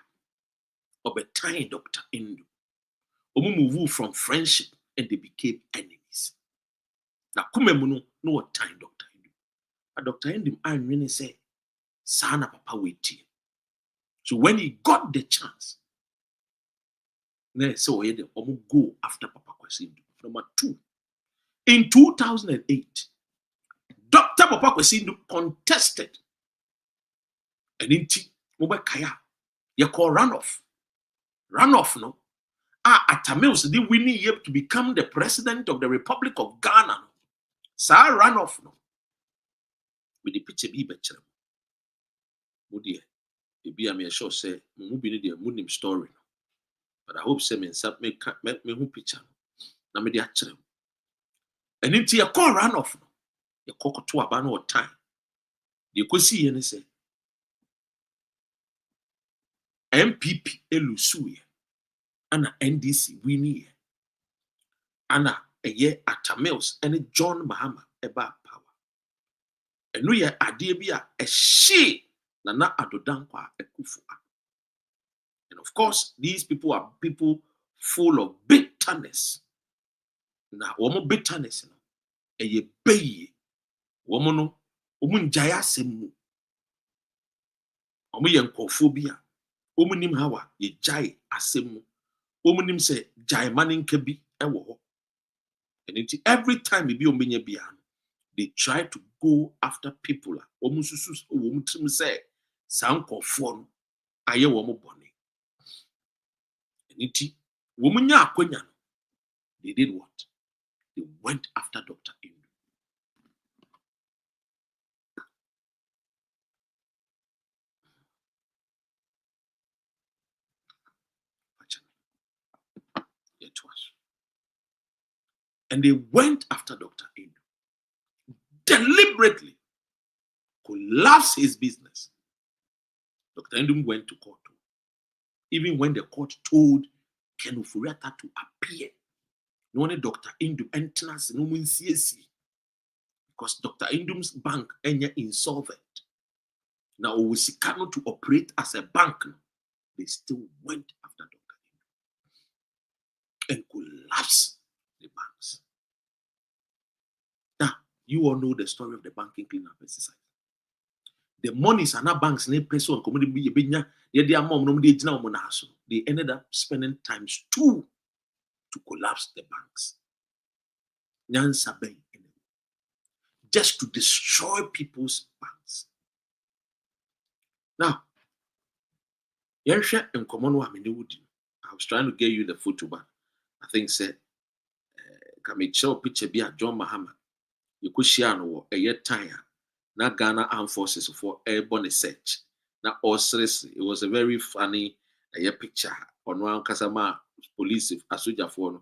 obetan Dr. Indu. Omu move from friendship and they became enemies. Na kumemu no time Dr. Indu. Dr. Indu I really say sana papa waiting. So when he got the chance, so he go after Papa Kwesi Ndu. Number 2, in 2008, Dr. Papa Kwesi Ndu contested an inti kaya. You call runoff. Runoff, no? Atta Mills did win year to become the president of the Republic of Ghana. Sa runoff, no? With the picture be better. Would be a mere show say, movie the Munim story. But I hope some in some make me who picture. Na me the actual. And into your call runoff, no? You cock to a ban or time. You could see and say MPP elusuye. Ana NDC winnie. Ana a year Atta Mills and John Mahama eba power. And no ye adebia a she na adodankwa ekufua. And of course, these people are people full of bitterness. Na womo bitterness no. Eye beye. Womo no omunjaya semu. Omo yenkophobia. Omunim hawa ye jai asemu. Omunim se jai manin kebi ewo ho. And every time we be omenye biano, they try to go after people. Omususus omutrim say sankofo no aye womo bone. And womunya akonya no, they did what? They went after Dr. Indu. And they went after Dr. Indu. Deliberately collapsed his business. Dr. Indu went to court. Even when the court told Ken Ofori-Atta to appear, no one Dr. Indu entrance no one CSC because Dr. Indu's bank enya insolvent. Now we see cannot to operate as a bank. They still went after Dr. Indu and collapsed the banks. Now you all know the story of the banking cleanup exercise. The monies are not banks ne person community they ended up spending times 2 to collapse the banks. Just to destroy people's banks. Now, I was trying to get you the photo, but I think said, can me show picture be at John Mahama. You could share no a year time. Na Ghana Armed Forces for airborne search. Now, all seriously, it was a very funny picture on one Kasama police a soldier for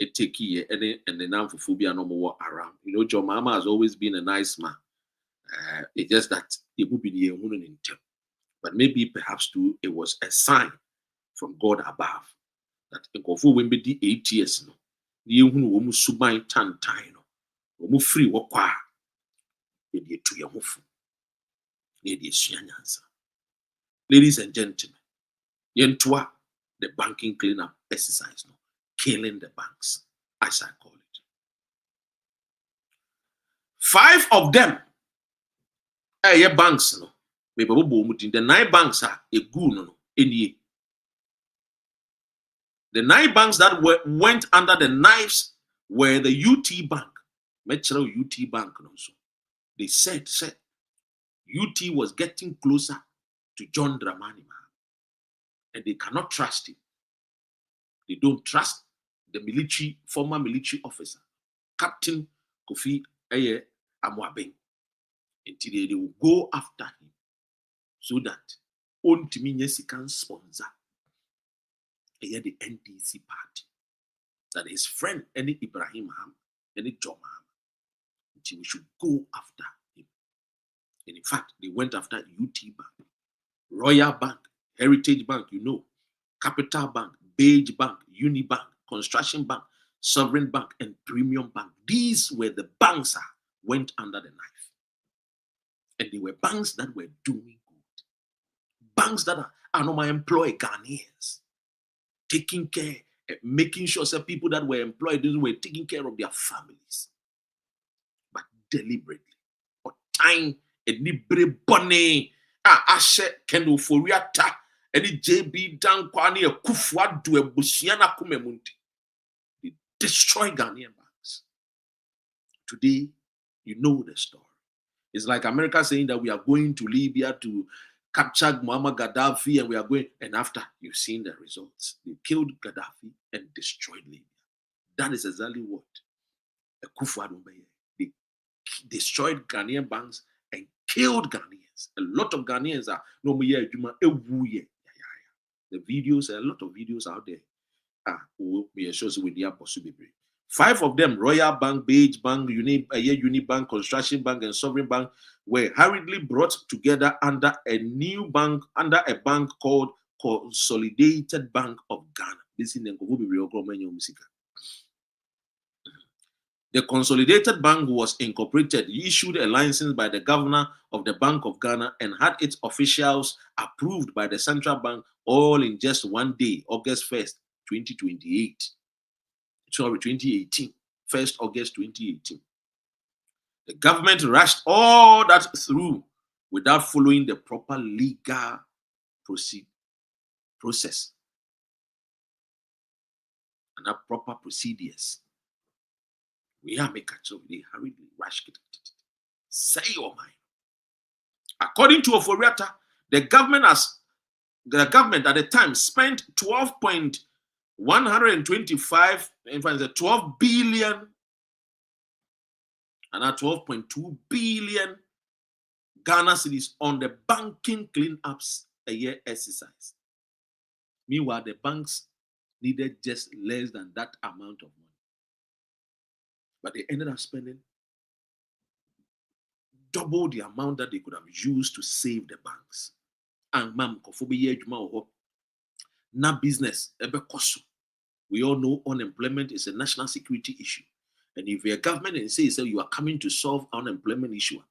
a take here and the name for phobia no more around. You know, John Mahama has always been a nice man. It's just that it would be the woman in term. But maybe perhaps too, it was a sign from God above that in Kofu when be the 8 years no, the woman subai tan no, free wakwa. Ladies and gentlemen, Yentua, the banking cleanup exercise, no, killing the banks, as I call it. 5 of them are banks, no. The 9 banks are a good no. The 9 banks that went under the knives were the UT Bank, Metro UT Bank, no so. They said UT was getting closer to John Dramani Mahama, and they cannot trust him. They don't trust the former military officer, Captain Kofi Amwabeng, until they will go after him so that Ontiminyesi can sponsor the NDC party. That his friend, any Ibrahim Mahama, any John Mahama. We should go after him. And in fact, they went after UT Bank, Royal Bank, Heritage Bank, you know, Capital Bank, Beige Bank, Unibank, Construction Bank, Sovereign Bank, and Premium Bank. These were the banks that went under the knife. And they were banks that were doing good. banks that are not employ Ghanaians, taking care, making sure that people that were employed were taking care of their families, but deliberately. Or time a libre bonnet, Ashe Ken Ofori-Atta, any JB Dankwani, a Kufuor do a Busiana Kumemunti. They destroy Ghanaian banks. Today, you know the story. It's like America saying that we are going to Libya to capture Muammar Gaddafi and we are going, and after you've seen the results, they killed Gaddafi and destroyed Libya. That is exactly what Kufuor did. They destroyed Ghanaian banks and killed Ghanaians. A lot of Ghanaians are no more here. The videos, a lot of videos out there. We are sure with the possibility. 5 of them, Royal Bank, Beige Bank, Unibank, Construction Bank, and Sovereign Bank, were hurriedly brought together under a new bank, under a bank called Consolidated Bank of Ghana. The Consolidated Bank was incorporated, issued a license by the governor of the Bank of Ghana, and had its officials approved by the central bank all in just one day, August 1st, 2028. Sorry, 2018. 1st August 2018. The government rushed all that through without following the proper legal process and the proper procedures. We are making sure they hurriedly rushed it. Say your mind. According to Ofori-Atta, the government at the time spent 12.125, in fact, 12 billion and now 12.2 billion Ghana cedis on the banking cleanups a year exercise. Meanwhile, the banks needed just less than that amount of money. But they ended up spending double the amount that they could have used to save the banks. And ma'am, na business, we all know unemployment is a national security issue. And if you're a government and say you are coming to solve unemployment issue,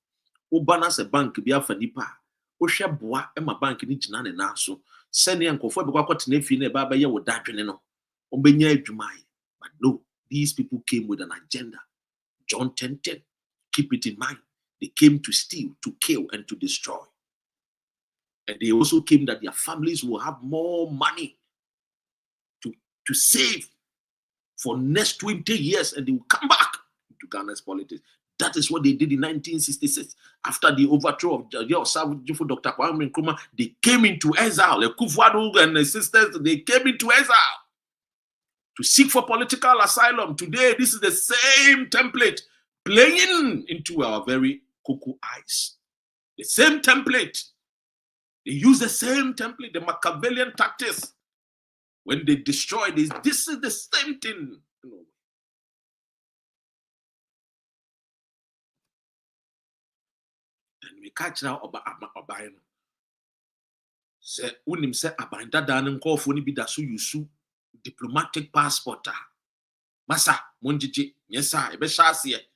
Obanas a bank be a fanipa, Oshaboa, Emma Bank in each nane naso, sending Uncle for what Nefi Baba would die. But no, these people came with an agenda. John 10:10. Keep it in mind. They came to steal, to kill, and to destroy. And they also came that their families will have more money to save for next 20 years, and they will come back to Ghana's politics. That is what they did in 1966. After the overthrow of Dr. Kwame Nkrumah, they came into exile. The Kufuor and the sisters, they came into exile to seek for political asylum. Today, this is the same template playing into our very cuckoo eyes. The same template. They use the same template, the Machiavellian tactics. When they destroy this is the same thing. And we catch now about say unim say abanda dan nkofo ni bi da so yusu diplomatic passport. Masa monjije nyesa ebe hyase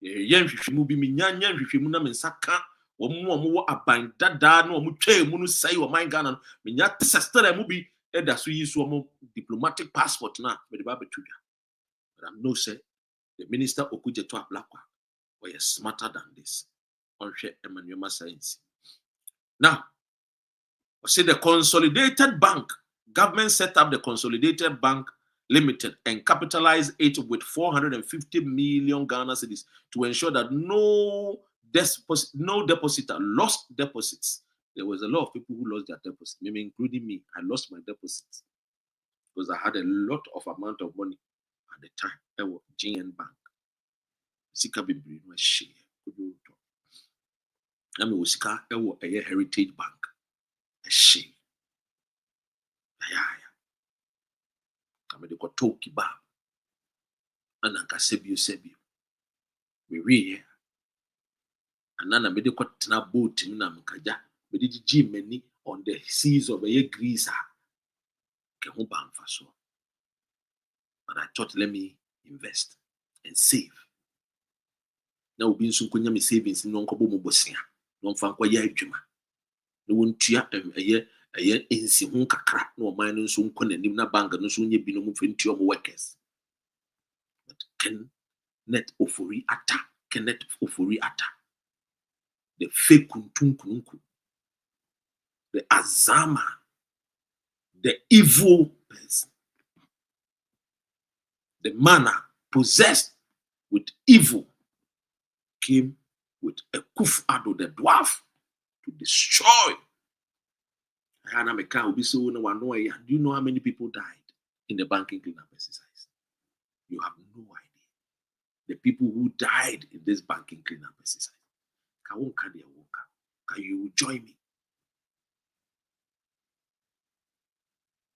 yen hwehwemu bi minyanya hwehwemu na mensaka wo abanda dan no mo twa mu no sai wo man Ghana no menya tesestera mu bi eda so yi so mo diplomatic passport na me de ba betudwa. But I know say the minister Okujeto Ablakwa was smarter than this. Emmanuel Science. Now, I say the Consolidated Bank, government set up the Consolidated Bank Limited and capitalized it with 450 million Ghana cedis to ensure that no depositor lost deposits. There was a lot of people who lost their deposits, maybe including me. I lost my deposits because I had a lot of amount of money at the time. I was GN Bank. Sika Bibri was share. I'm a Heritage Bank. A shame. I'm a Kotoki Bab. And I can Sebi. We read. And then I made a cotton boat in Namkaja. We did Jimmy on the seas of a Greece. But I thought, let me invest and save. Now, being so savings in Nonkobo Mobosia. Non fan kwa ya ejuma No one tia a year in Sihunka crap, no man and soon con and Nimna Bank and no soon ye be no more workers. But Kenneth Ofori-Atta, Kenneth Ofori-Atta, the fake kuntunkunku, the Azama, the evil person, the manner possessed with evil, came with a Ofori-Atta, the dwarf, to destroy. Do you know how many people died in the banking cleanup exercise? You have no idea. The people who died in this banking cleanup exercise. Can you join me?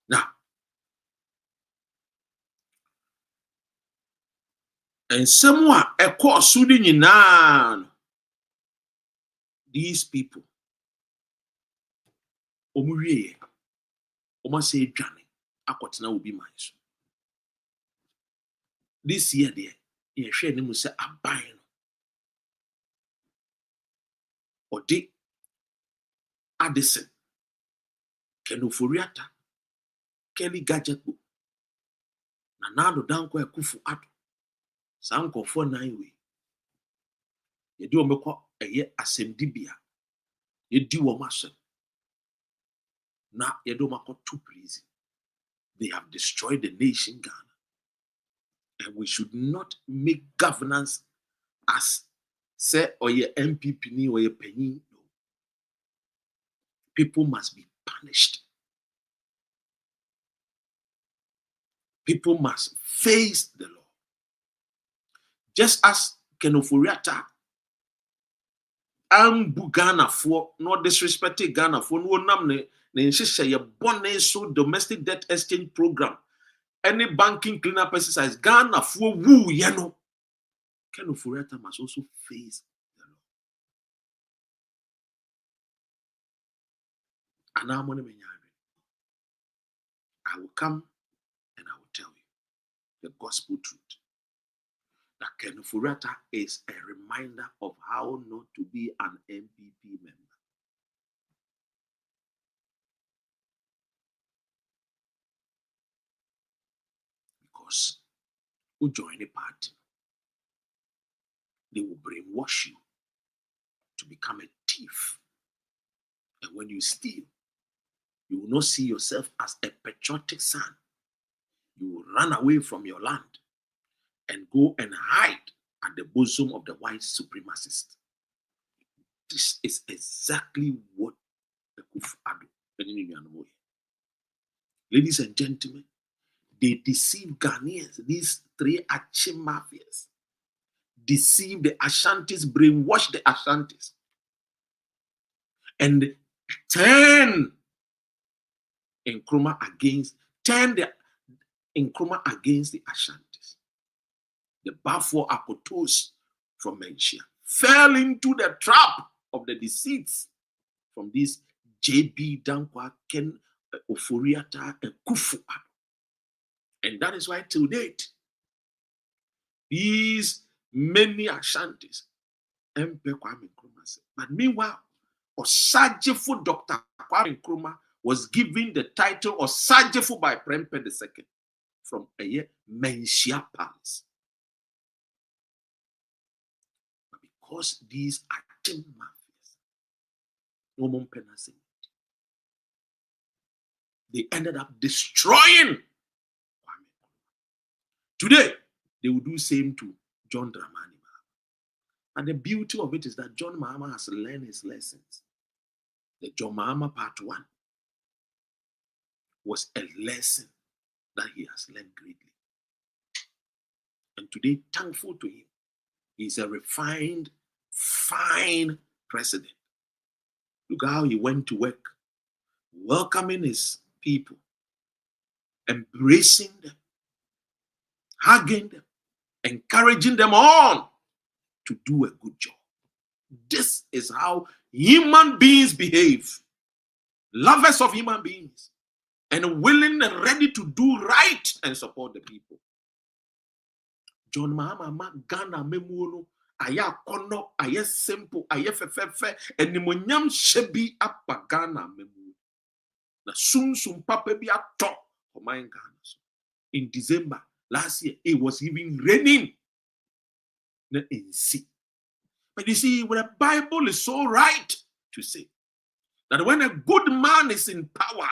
Now, and someone a course these people Omuriye say Johnny Akotna will be mine. This year there, you share them say Abain or Dick Addison, Ken Ofori-Atta, Kelly Gadgetbo, Nanado Danko Akufo-Addo, Sanko for 9 way. You do make a year ascendibia. You do a master. Now you don't make too pleasing. They have destroyed the nation Ghana. And we should not make governance as say or your MPP or your penny. No. People must be punished. People must face the law. Just as Ken Ofori-Atta Ghana for not disrespecting Ghana for no namne so domestic debt exchange program. Any banking cleanup exercise, Ghana for woo yeno. Ken Ofori-Atta must also face the law. And I will come and I will tell you the gospel truth. That Ken Ofori-Atta is a reminder of how not to be an MPP member. Because who join a party, they will brainwash you to become a thief. And when you steal, you will not see yourself as a patriotic son. You will run away from your land and go and hide at the bosom of the white supremacist. This is exactly what the Ofori-Addo. Ladies and gentlemen, they deceive Ghanaians. These 3 Ache mafias deceive the Ashantis, brainwash the Ashantis, and turn Nkrumah against the Ashantis. The Bafo Akotos from Menchia fell into the trap of the deceits from these JB Dankwa, Ken Ofori-Atta, and Akufo-Addo. And that is why till date, these many Ashantis, MP Kwame Nkrumah said. But meanwhile, Osajefo Dr. Kwame Nkrumah was given the title Osajefo by Prempeh II from a year Menchia Palace. But because these are Ache mafias, no more penalty, they ended up destroying Kwame Nkrumah. Today, they will do same to John Dramani Mahama. And the beauty of it is that John Mahama has learned his lessons. The John Mahama part 1 was a lesson that he has learned greatly. And today, thankful to him, he's a refined, fine president. Look how he went to work, welcoming his people, embracing them, hugging them, encouraging them on to do a good job. This is how human beings behave. Lovers of human beings and willing and ready to do right and support the people. John Mahama Ghana Memuono aya kono, aya simple, aya fefefe, and nimonyam shebi apagana memu. Na sum papa bi ato for my Ghana. In December last year, it was even raining. But you see, what the Bible is so right to say that when a good man is in power,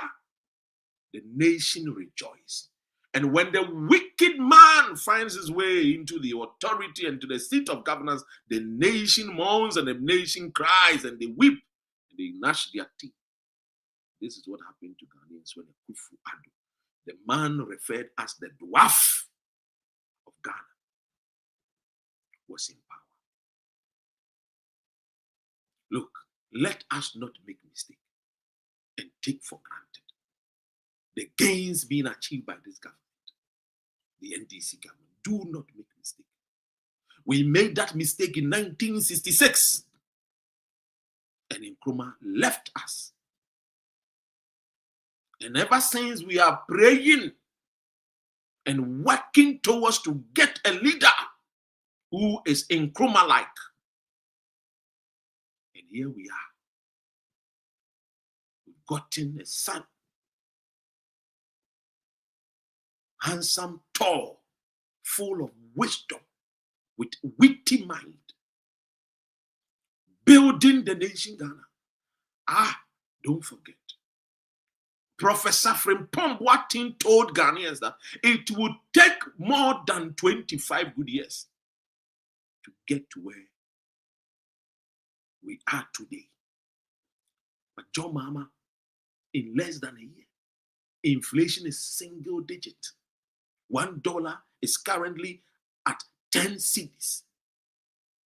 the nation rejoices. And when the wicked man finds his way into the authority and to the seat of governance, the nation mourns and the nation cries and they weep and they gnash their teeth. This is what happened to Ghanaians when Ofori-Atta, the man referred as the dwarf of Ghana, was in power. Look, let us not make mistake and take for granted the gains being achieved by this government, the NDC government. Do not make mistake. We made that mistake in 1966, and Nkrumah left us. And ever since, we are praying and working towards to get a leader who is Nkrumah-like. And here we are. We've gotten a son, handsome, tall, full of wisdom, with witty mind, building the nation Ghana. Don't forget. Professor Frimpong Boateng told Ghanaians that it would take more than 25 good years to get to where we are today. But John Mahama, in less than a year, inflation is single digit. $1 is currently at 10 cedis.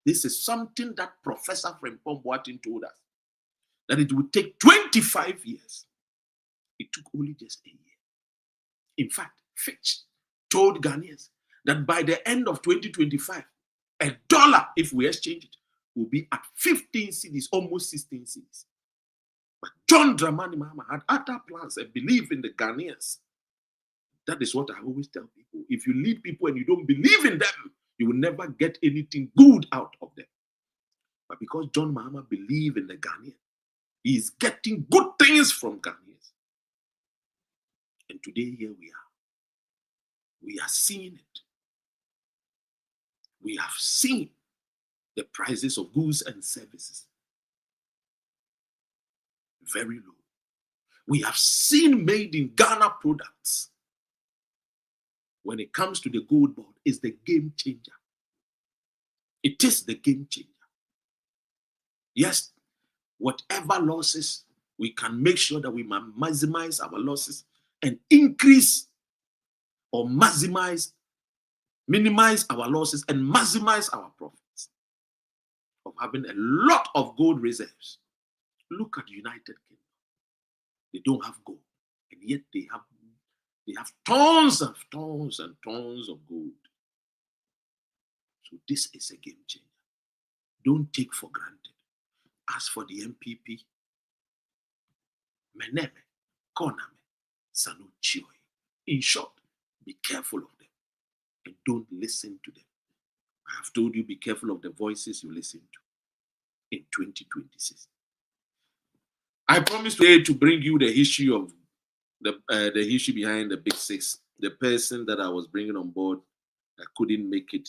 This is something that Professor Frimpong Boateng told us, that it would take 25 years. It took only just a year. In fact, Fitch told Ghanaians that by the end of 2025, $1, if we exchange it, will be at 15 cedis, almost 16 cedis. But John Dramani Mahama had other plans and believed in the Ghanaians. That is what I always tell people. If you lead people and you don't believe in them, you will never get anything good out of them. But because John Mahama believed in the Ghanaians, he is getting good things from Ghanaians. And today, here we are. We are seeing it. We have seen the prices of goods and services very low. We have seen made in Ghana products. When it comes to the gold board, it's the game changer. It is the game changer. Yes, whatever losses, we can make sure that we maximize our losses and increase or minimize our losses and maximize our profits of having a lot of gold reserves. Look at the United Kingdom. They don't have gold, and yet they have tons and tons and tons of gold. So this is a game changer. Don't take for granted. As for the MPP, Meneme, Koname, Sanuchioi. In short, be careful of them and don't listen to them. I have told you, be careful of the voices you listen to in 2026. I promised today to bring you the history of the history behind the Big Six. The person that I was bringing on board, I couldn't make it.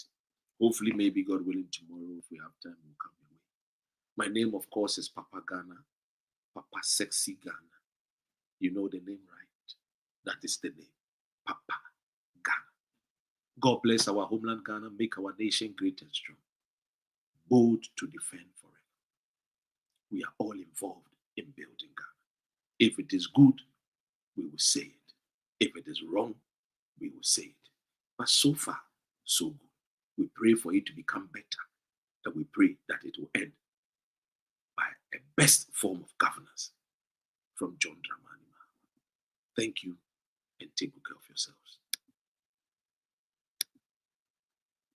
Hopefully, maybe God willing, tomorrow, if we have time, we'll come your way. My name, of course, is Papa Ghana, Papa Sexy Ghana. You know the name, right? That is the name, Papa Ghana. God bless our homeland Ghana, make our nation great and strong, bold to defend forever. We are all involved in building Ghana. If it is good, we will say it. If it is wrong, we will say it. But so far, so good. We pray for it to become better, and we pray that it will end by a best form of governance from John Dramani Mahama. Thank you, and take good care of yourselves.